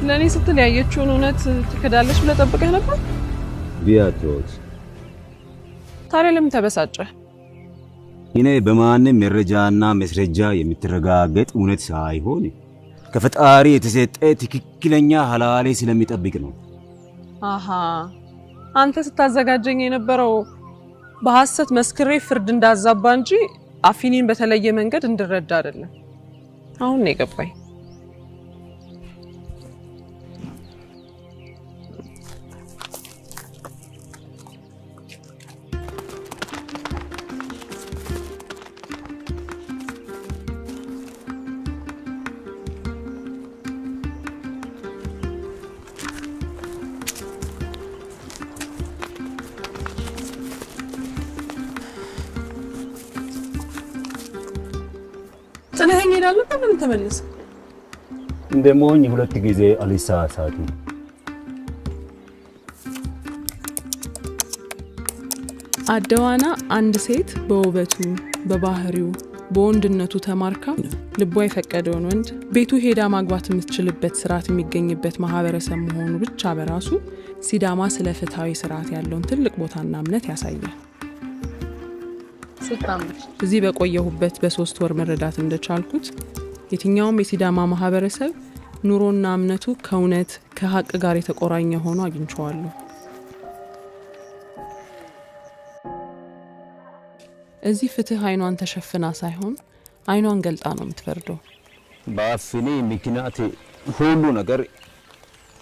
Speaker 6: ለኔ ስትል ያየችውን እውነት ትከዳለች ብለህ ጠብቀህ ነበር?
Speaker 1: ቢያትሮስ
Speaker 6: ታዲያ ለምን ተበሳጨ?
Speaker 1: እኔ በማንም መረጃና መስረጃ የምትረጋገጥ እውነት ሳይሆን ከፈጣሪ የተሰጠ ትክክለኛ ሐላሌ ስለሚጠብቅ ነው።
Speaker 6: አሃ አንተ ስታዘጋጀኝ የነበረው በሐሰት መስክሬ ፍርድ እንዳዛባ እንጂ አፊኒን በተለየ መንገድ እንድረዳ አይደለም። አሁን ነው የገባኝ። ተነኸኝ ይላል ለምን ተመለስ
Speaker 1: እንደሞኝ ሁለት ጊዜ አልሳሳቱ
Speaker 6: አደዋና አንድ ሴት በውበቱ በባህሪው በወንድነቱ ተማርካ ልቧ የፈቀደውን ወንድ ቤቱ ሄዳ ማግባት የምትችልበት ስርዓት የሚገኝበት ማህበረሰብ መሆኑ ብቻ በራሱ ሲዳማ ስለ ፍትሃዊ ስርዓት ያለውን ትልቅ ቦታና እምነት ያሳያል። እዚህ በቆየሁበት በ3 ወር መረዳት እንደቻልኩት የትኛውም የሲዳማ ማህበረሰብ ኑሮና እምነቱ ከእውነት ከሀቅ ጋር የተቆራኘ ሆኖ አግኝቼዋለሁ። እዚህ ፍትህ አይኗን ተሸፍና ሳይሆን አይኗን ገልጣ ነው የምትፈርደው።
Speaker 1: በአፍኔ ምክንያት ሁሉ ነገር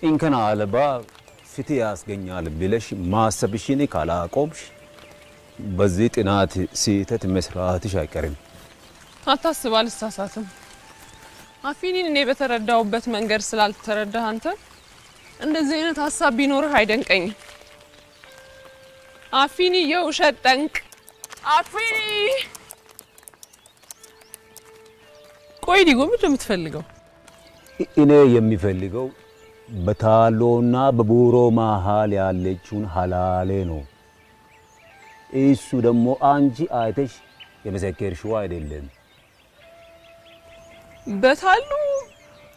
Speaker 1: እንከና አለባ ፍትህ ያስገኛል ብለሽ ማሰብሽን ካላቆምሽ በዚህ ጥናት ስህተት መስራትሽ አይቀርም።
Speaker 6: አታስብ፣ አልሳሳትም። አፊኒን እኔ በተረዳውበት መንገድ ስላልተረዳህ አንተ እንደዚህ አይነት ሐሳብ ቢኖርህ አይደንቀኝም።
Speaker 15: አፊኒ የውሸት ጠንቅ አፊኒ ቆይ ዲጎ ምንድን ነው የምትፈልገው?
Speaker 1: እኔ የሚፈልገው በታሎና በቡሮ መሃል ያለችውን ሀላሌ ነው። እሱ ደግሞ አንቺ አይተሽ የመሰከርሽው አይደለም።
Speaker 15: በታሉ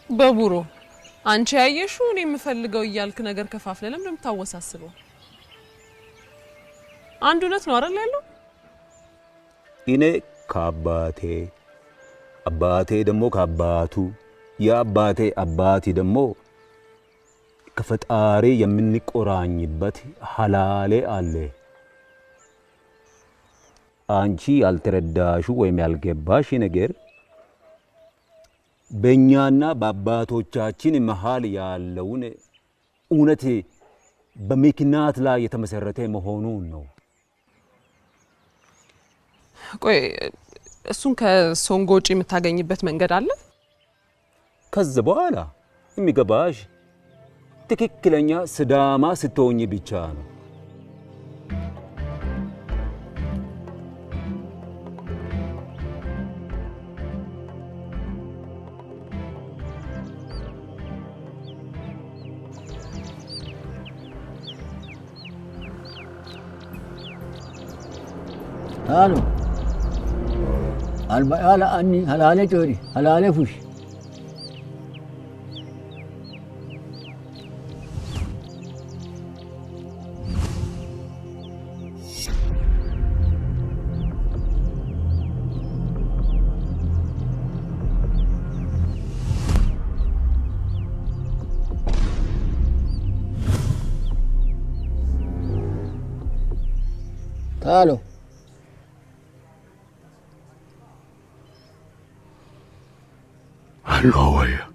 Speaker 15: በቡሮ አንቺ ያየሽው እኔ የምፈልገው እያልክ ነገር ከፋፍለ ለምን እንደምታወሳስበው? አንድ እውነት ነው አይደል ያለው?
Speaker 1: እኔ ከአባቴ አባቴ ደግሞ ከአባቱ የአባቴ አባቴ ደግሞ ከፈጣሪ የምንቆራኝበት ሀላሌ አለ። አንቺ ያልተረዳሹ ወይም ያልገባሽ ነገር በእኛና በአባቶቻችን መሃል ያለውን እውነት በምክንያት ላይ የተመሰረተ መሆኑን ነው።
Speaker 15: ቆይ እሱን ከሶንጎ ውጪ የምታገኝበት መንገድ አለ?
Speaker 1: ከዚህ በኋላ የሚገባሽ ትክክለኛ ስዳማ ስትሆኚ ብቻ ነው።
Speaker 20: ታሉ አልባያላ አኒ ሀላሌ ጮሪ ሀላሌ ፉሽ ታሉ
Speaker 5: Allora,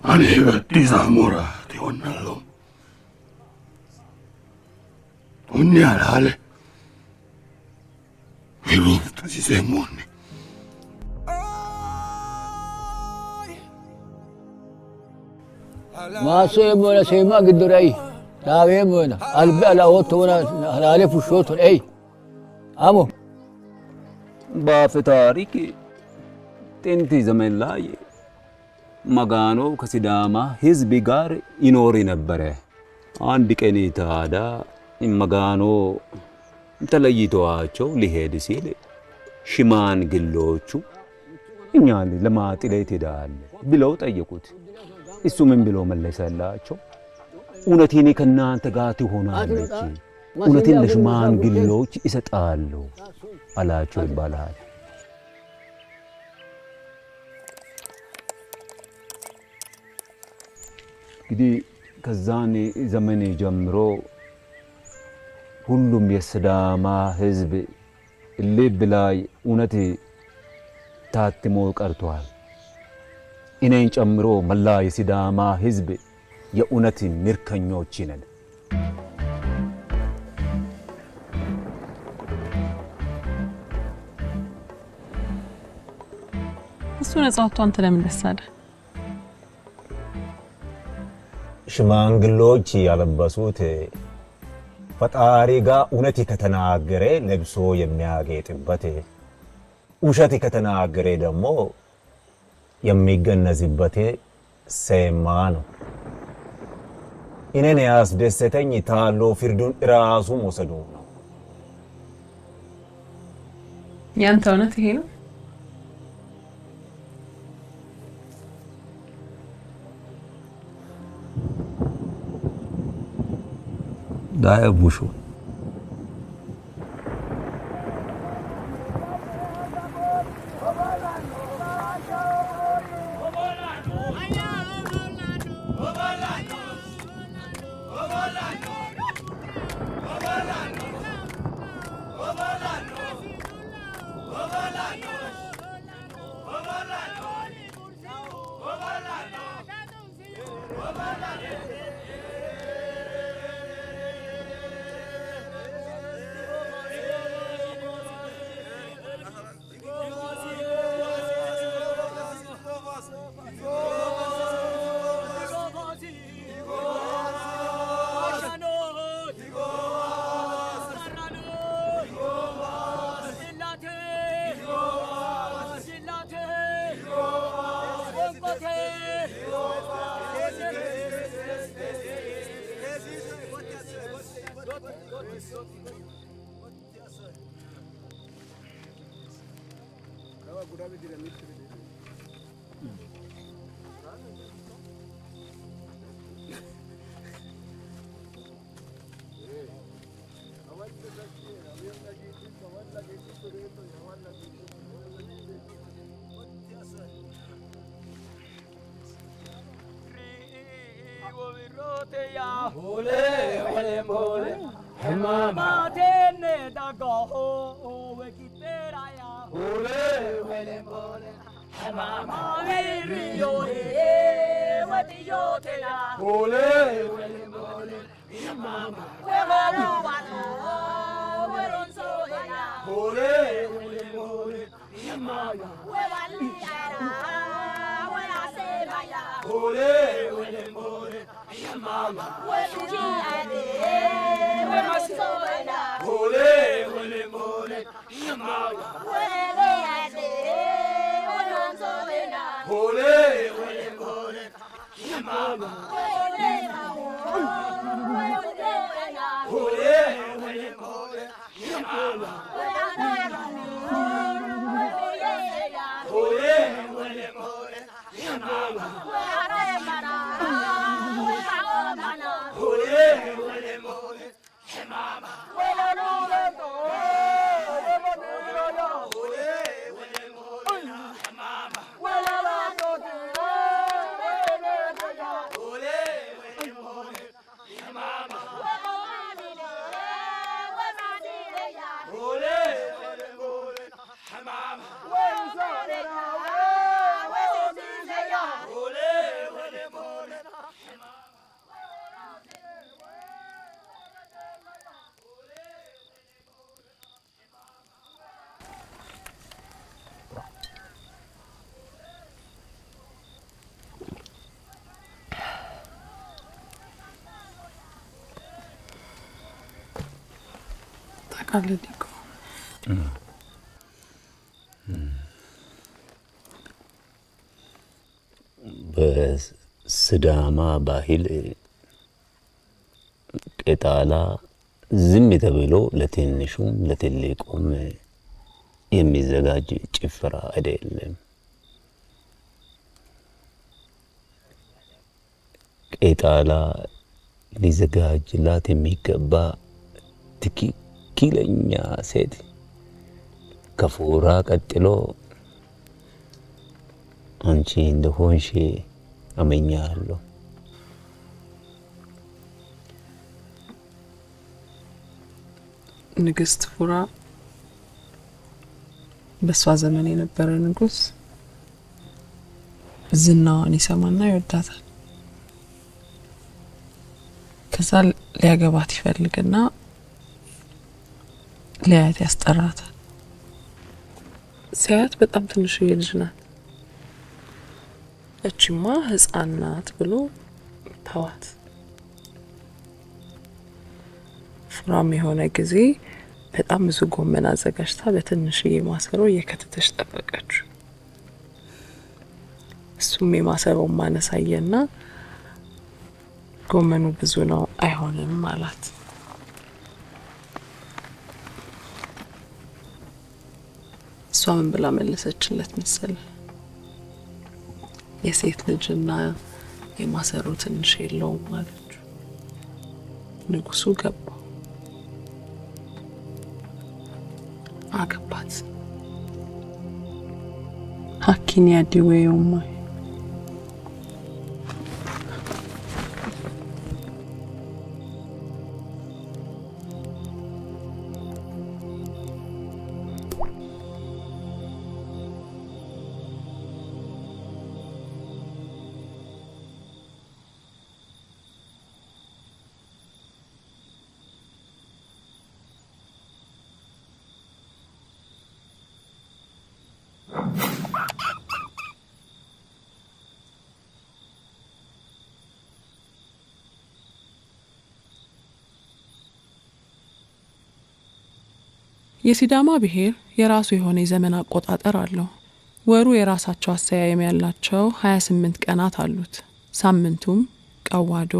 Speaker 5: aneva disamorati onnallo. Ogni alale, mi lufta si semonni.
Speaker 20: ማሶ የሞነ ሴማ ግድራይ ዳዌ ሞነ አልበ አላወት ሆነ ሀላሌ ፉሾት አይ አሞ
Speaker 1: በፍታሪክ ጥንት ዘመን ላይ መጋኖ ከሲዳማ ህዝብ ጋር ይኖር ነበረ። አንድ ቀን ታዲያ መጋኖ ተለይቷቸው ሊሄድ ሲል ሽማግሌዎቹ እኛን ለማጥለት ሄዳል ብለው ጠየቁት። እሱ ምን ብሎ መለሰላቸው? እውነቴን ከናንተ ጋር ትሆናለች፣ እውነቴን ለሽማግሌዎች እሰጣለሁ አላቸው ይባላል። እንግዲህ ከዛን ዘመን ጀምሮ ሁሉም የሲዳማ ህዝብ ልብ ላይ እውነት ታትሞ ቀርቷል። እኔን ጨምሮ መላ የሲዳማ ህዝብ የእውነት ምርኮኞች ነን።
Speaker 15: እሱ ነፃ ወጥቶ አንተ ለምን ደስ አለ?
Speaker 1: ሽማግሌዎች ያለበሱት ፈጣሪ ጋር እውነት ከተናገረ ለብሶ የሚያጌጥበት፣ ውሸት ከተናገረ ደግሞ የሚገነዝበት ሴማ ነው። እኔን ያስደሰተኝ ታሎ ፍርዱን ራሱ መውሰዱ ነው።
Speaker 15: ያንተ እውነት ይሄ ነው?
Speaker 1: ዳይቡሹ
Speaker 6: ታቃለዲኮ
Speaker 1: በስዳማ ባህል ቄጣላ ዝም ተብሎ ለትንሹም ለትልቁም የሚዘጋጅ ጭፈራ አይደለም። ቄጣላ ሊዘጋጅላት የሚገባ ትክክለኛ ሴት ከፎራ ቀጥሎ አንቺ እንደሆንሽ አመኛለሁ።
Speaker 6: ንግስት ፉራ በሷ ዘመን የነበረ ንጉስ ዝናዋን ይሰማና ይወዳታል። ከዛ ሊያገባት ይፈልግና ሊያያት ያስጠራታል። ሲያያት በጣም ትንሽዬ ልጅ ናት። እቺማ ህፃን ናት ብሎ ተዋት። ፉራም የሆነ ጊዜ በጣም ብዙ ጎመን አዘጋጅታ በትንሽዬ ማሰሮ እየከተተች ጠበቀችው። እሱም የማሰሮውን ማነሳየና ጎመኑ ብዙ ነው አይሆንም ማለት። እሷ ምን ብላ መለሰችለት መሰለ? የሴት ልጅና የማሰሮ ትንሽ የለውም ማለት። ንጉሱ ገባ፣ አገባት። ሀኪን ያዲዌውማ የሲዳማ ብሔር የራሱ የሆነ የዘመን አቆጣጠር አለው። ወሩ የራሳቸው አሰያየም ያላቸው 28 ቀናት አሉት። ሳምንቱም ቀዋዶ፣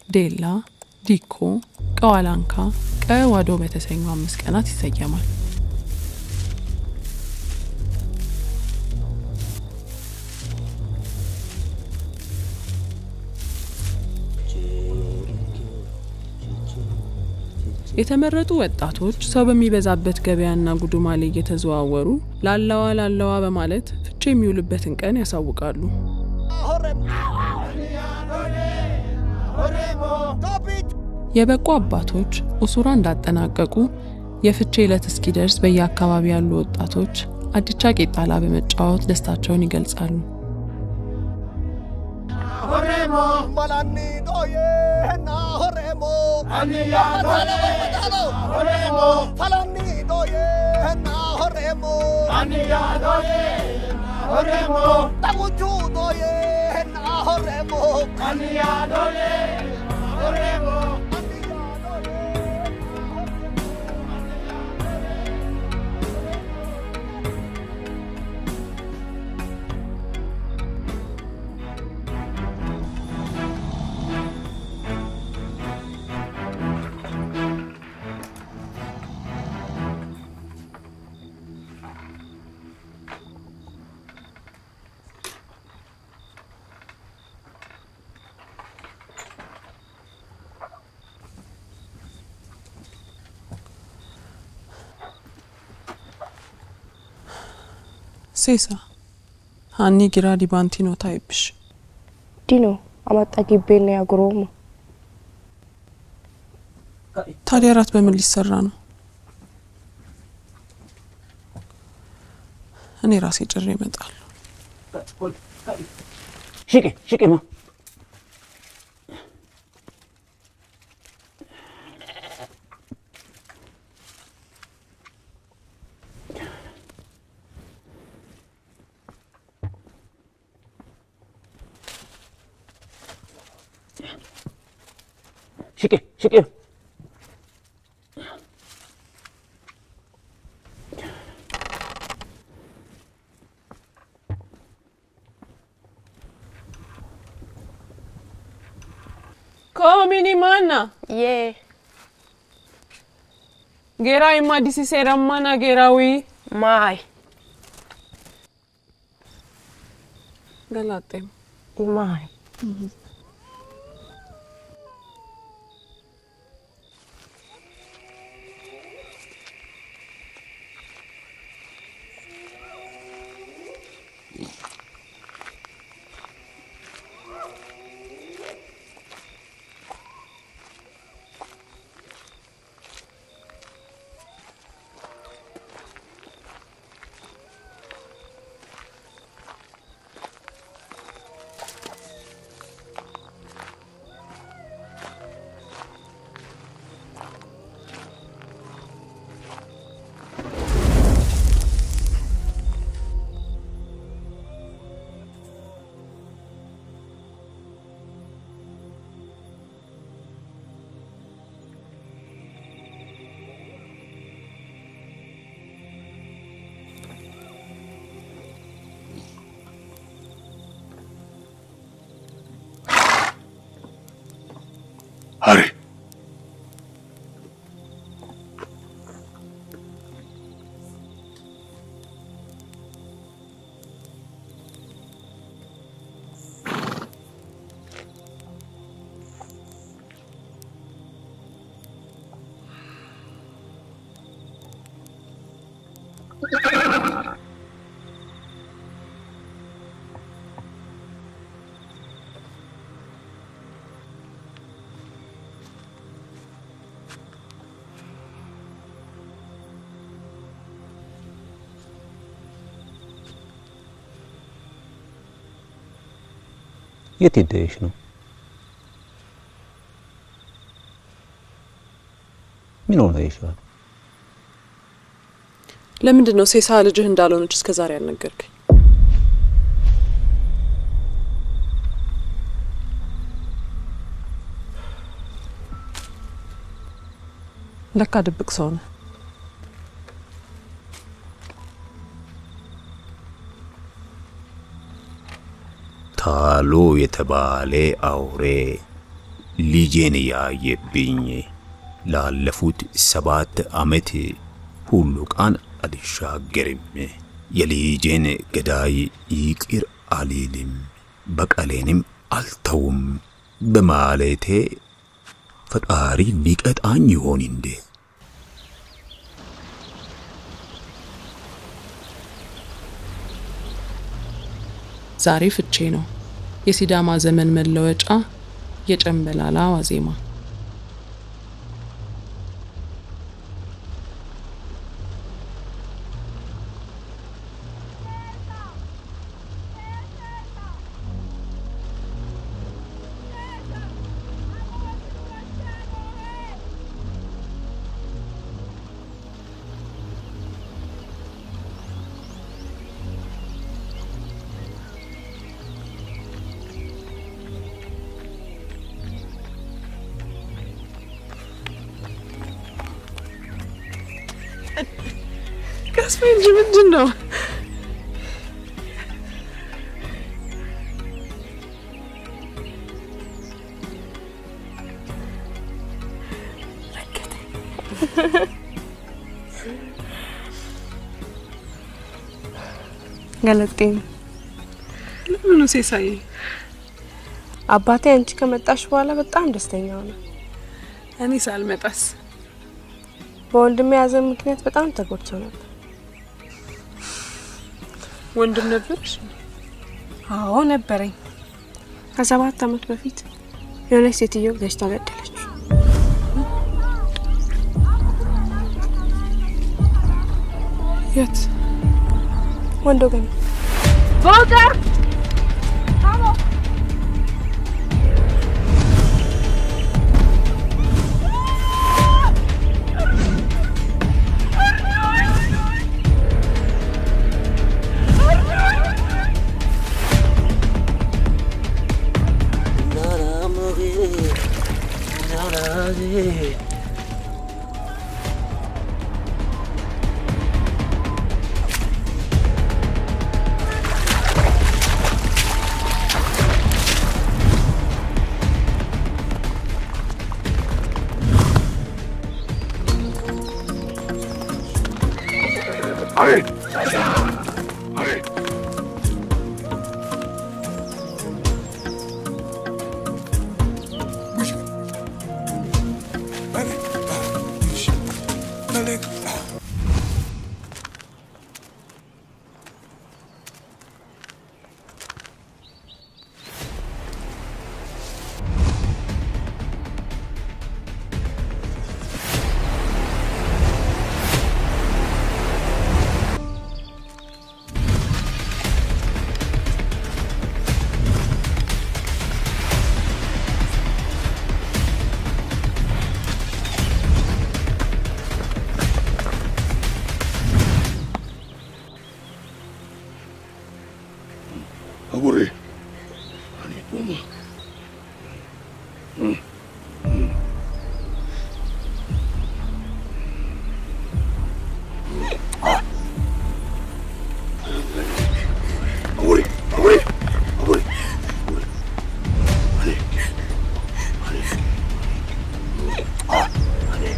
Speaker 6: ዴላ፣ ዲኮ፣ ቀዋላንካ፣ ቀዋዶ በተሰኙ 5 ቀናት ይሰየማል። የተመረጡ ወጣቶች ሰው በሚበዛበት ገበያና ጉዱማሌ እየተዘዋወሩ ላለዋ በማለት ፍቼ የሚውልበትን ቀን ያሳውቃሉ። የበቁ አባቶች ኡሱራ እንዳጠናቀቁ የፍቼ ዕለት እስኪደርስ በየአካባቢው ያሉ ወጣቶች አዲቻ ቄጣላ በመጫወት ደስታቸውን ይገልጻሉ።
Speaker 2: Horemo malani doye na horemo aniya horemo falani doye na horemo aniya doye horemo taguchu doye na horemo aniya doye horemo
Speaker 6: ሴሳ ሃኒ ጊራ ዲባንቲኖ ታይብሽ
Speaker 12: ዲኖ አማጣ ግቤና ያግሮም
Speaker 6: ታዲያ ራት በምን ሊሰራ ነው? እኔ ራሴ ጭሬ እመጣለሁ።
Speaker 1: ሽቄማ ሽቄ
Speaker 6: ኮሚኒ ማና
Speaker 12: ጌራዊ
Speaker 6: ማዲሲ ሴራማና ጌራዊ
Speaker 12: ማይ
Speaker 6: ገላጤም
Speaker 12: ማይ
Speaker 1: Hurry. የት ሄደሽ ነው? ምን ሆነሽ?
Speaker 6: ለምንድን ነው ሴሳ ልጅህ እንዳልሆነች እስከዛሬ ያልነገርከኝ? ለካ ድብቅ ሰው ነህ።
Speaker 1: ታሎ የተባለ አውሬ ልጄን ያየብኝ ላለፉት 7 ዓመት ሁሉ ቀን አልሻገርም። የልጄን ገዳይ ይቅር አልልም በቀሌንም አልተውም በማለቴ ፈጣሪ ሊቀጣኝ ይሆን እንዴ?
Speaker 6: ዛሬ ፍቼ ነው። የሲዳማ ዘመን መለወጫ የጨምበላላ ዋዜማ።
Speaker 15: Kasper እንጂ ምንድን ነው?
Speaker 12: ገለጤኝ
Speaker 15: ለምን ሲሳይ
Speaker 12: አባቴ አንቺ ከመጣሽ በኋላ በጣም ደስተኛ ሆነ።
Speaker 15: እኔ ሳልመጣስ
Speaker 12: በወንድሜ ያዘን ምክንያት በጣም ተጎድቶ ነበር።
Speaker 15: ወንድም ነበርሽ?
Speaker 12: አዎ ነበረኝ። ከ7 ዓመት በፊት የሆነች ሴትዮ ገጭታ ገደለች።
Speaker 15: የት?
Speaker 12: ወንዶ ገና
Speaker 15: ቮልተር
Speaker 16: Agure. Ani puma. Agure. Agure. Agure. Ani. Ani. Ani.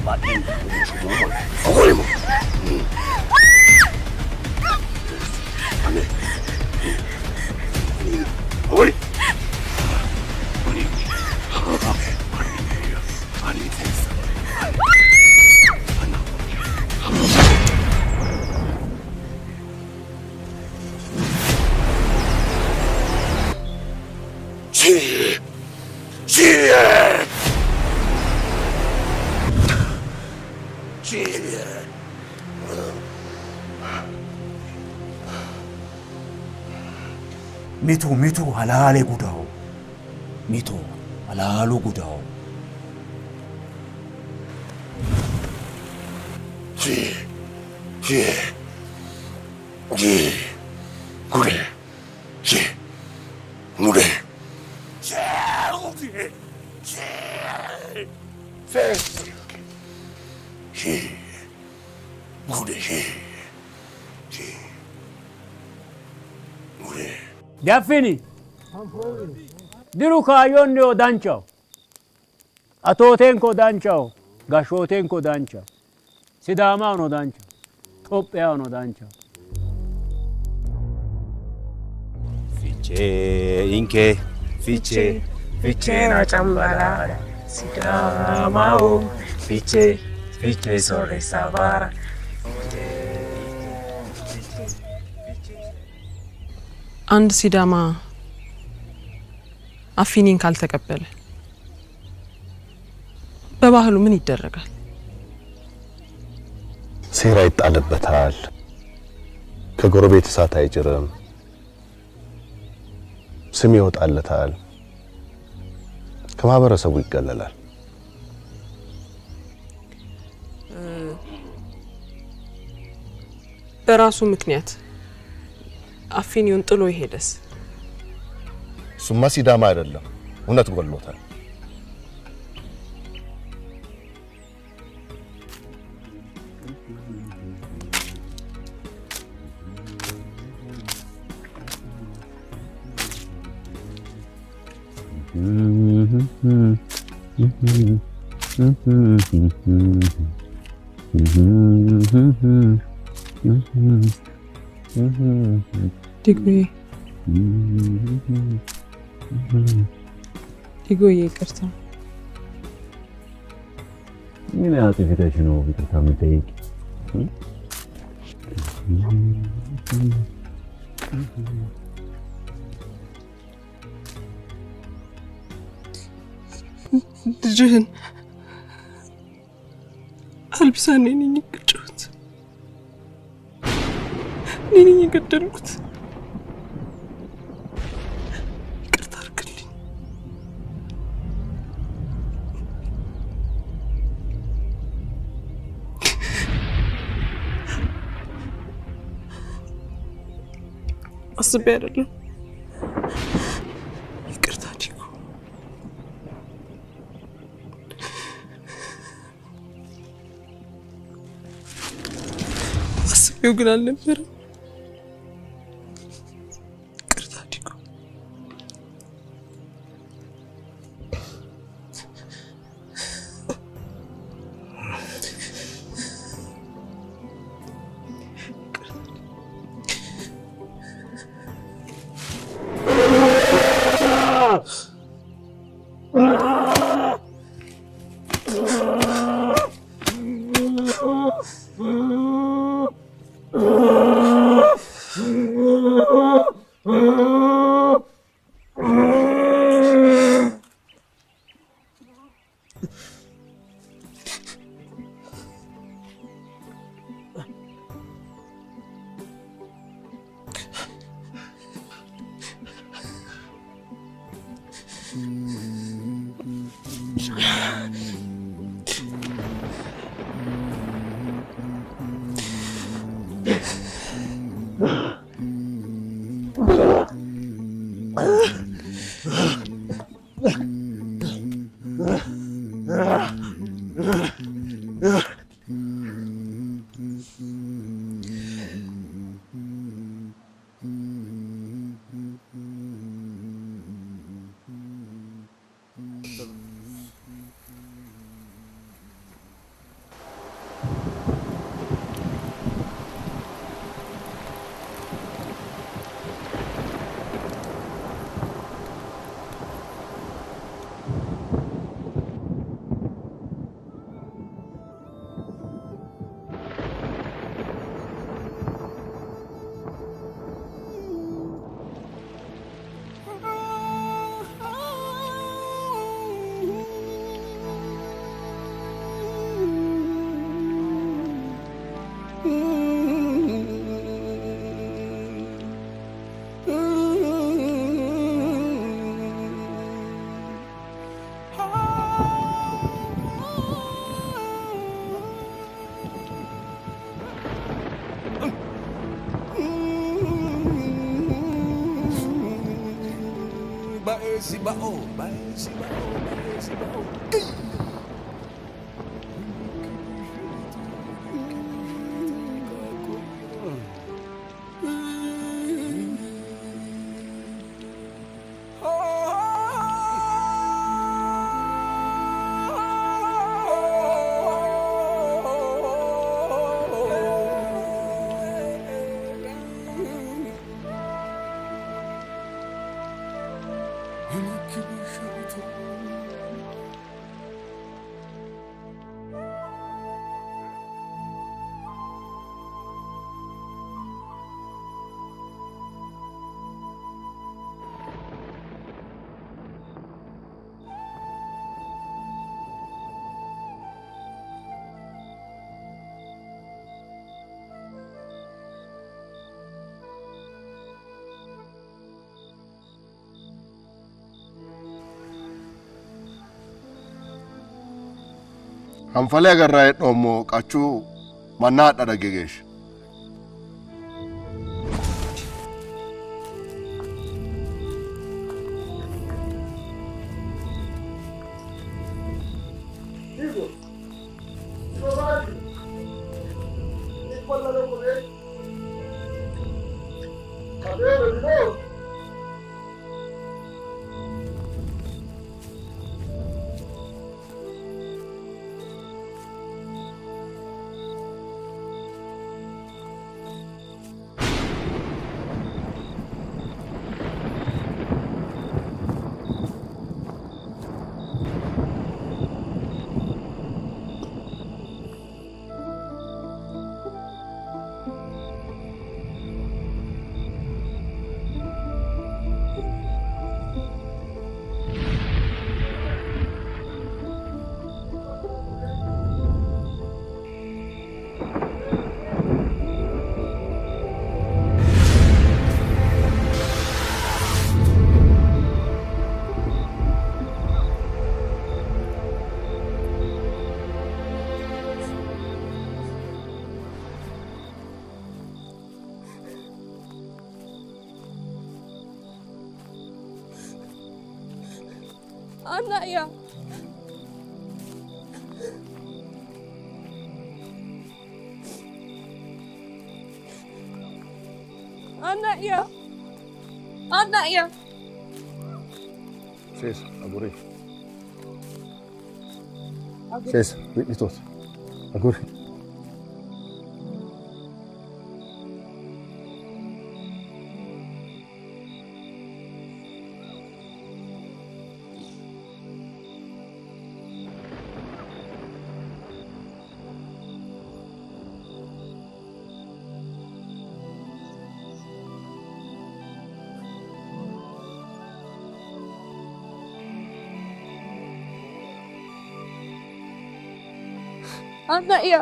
Speaker 16: Batin. Agure mo.
Speaker 1: ሚቱ ሀላሌ ጉዳው ሚቱ ሀላሉ ጉዳው ጉዴ ሙዴ
Speaker 20: Gaffini. Diru kayon ne odancho. Atoten ko dancho. Gashoten ko dancho. Sidama no dancho. Topya no dancho.
Speaker 1: Fiche inke fiche na chambala Sidama o fiche sore sabara
Speaker 6: አንድ ሲዳማ አፊኒን ካልተቀበለ በባህሉ ምን ይደረጋል?
Speaker 16: ሴራ ይጣልበታል። ከጎረቤት እሳት አይጭርም። ስም ይወጣለታል። ከማህበረሰቡ ይገለላል።
Speaker 6: በራሱ ምክንያት አፊኒውን ጥሎ ይሄደስ?
Speaker 16: ሱማ ሲዳማ አይደለም፣ እውነት ጎሎታል።
Speaker 6: ዲጎዬ ይቅርታ።
Speaker 1: ምን አጥፍተሽ ነው ይቅርታ የምጠይቂ?
Speaker 6: ልጅህን አልብሳኔ ነኝ የገጨሁት፣ እኔ ነኝ የገደልኩት። ይቅርታ አድርግልኝ። አስቤ አይደለም። ይቅርታ ዲጎ። አስቤው ግን አልነበረም። ይቅርታ ዲጎ።
Speaker 16: hanfalee agarraa hedhoomoo qachuu mannaa dhadhagegeesh.
Speaker 12: Anak ya. Anak ya. Anak ya.
Speaker 16: Sis, aguri. Sis, witnitos. Aguri.
Speaker 12: Anak ya.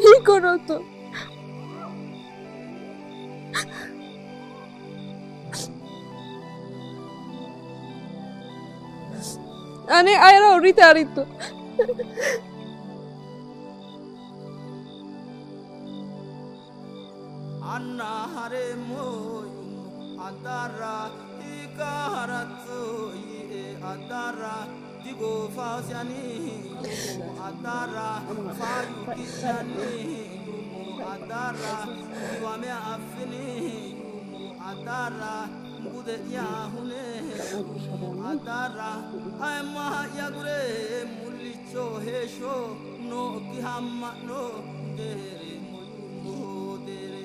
Speaker 12: Ikono to. Ane aira ahorita arito.
Speaker 2: Anna hare moyu adara ika haratsu ye adara digo fasyani adara fayu kishani adara diwame afini adara ngude yahune adara ayma yagure mulicho hesho no kihamma no dere moyu dere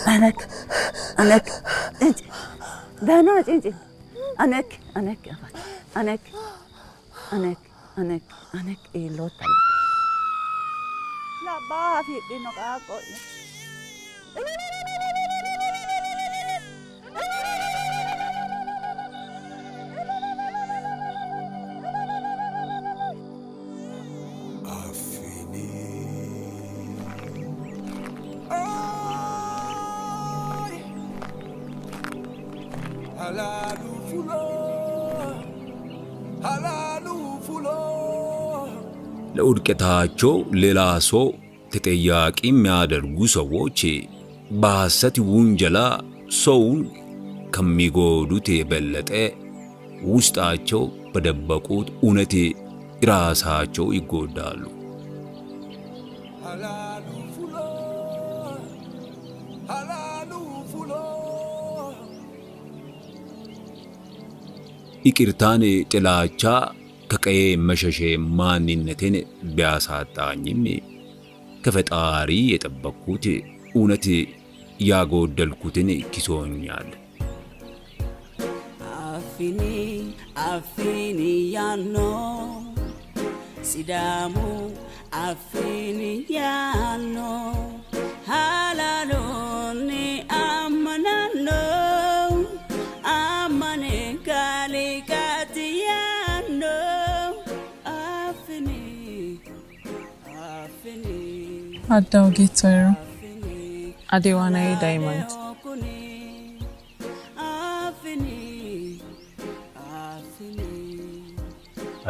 Speaker 14: أنك أنت بنات أنت أنك إيه لو تلا لا بافي دينو كاكو
Speaker 1: ለውድቀታቸው ሌላ ሰው ተጠያቂ የሚያደርጉ ሰዎች በሐሰት ውንጀላ ሰውን ከሚጎዱት የበለጠ ውስጣቸው በደበቁት እውነት ራሳቸው ይጎዳሉ። ይቅርታን ጥላቻ ከቀዬ መሸሼ ማንነቴን ቢያሳጣኝም ከፈጣሪ የጠበቅኩት እውነት ያጎደልኩትን ኪሶኛል።
Speaker 21: አፊኒ ያኖ ሲዳሙ አፊኒ ያኖ ሃላሎኒ አመናኖ አመኔ ጋሊጋት ያኖ አፊኒ
Speaker 6: አዳው ጌታዬ አዴዋናይ ዳይመንድ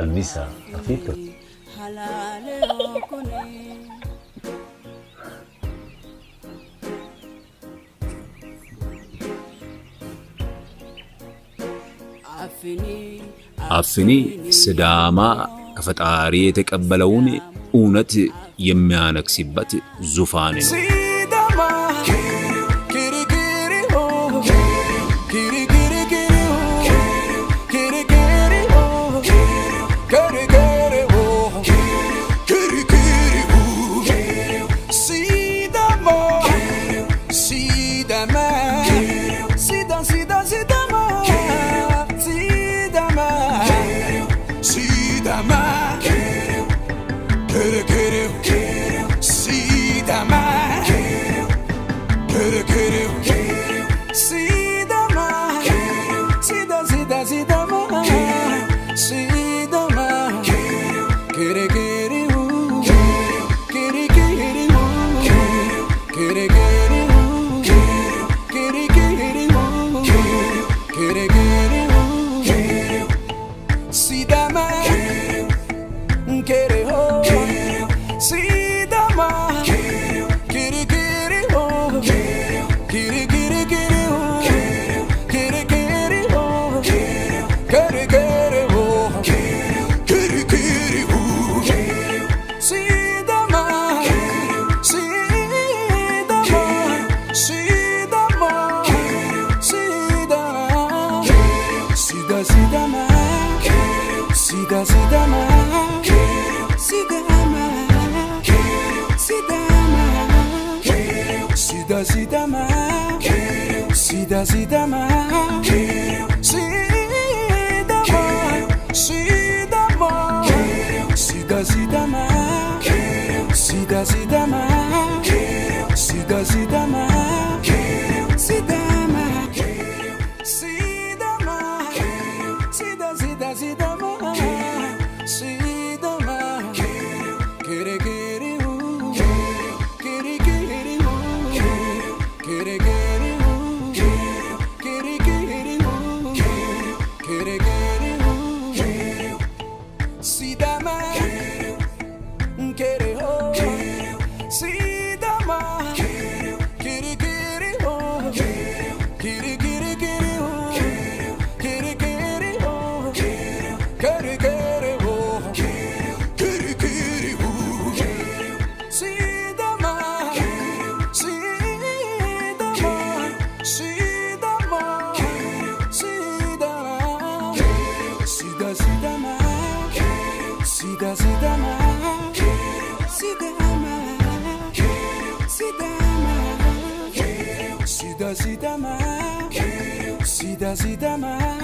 Speaker 1: Almisa afito. አፍኒ ስዳማ ከፈጣሪ የተቀበለውን እውነት የሚያነክስበት ዙፋን ነው።
Speaker 2: Sidama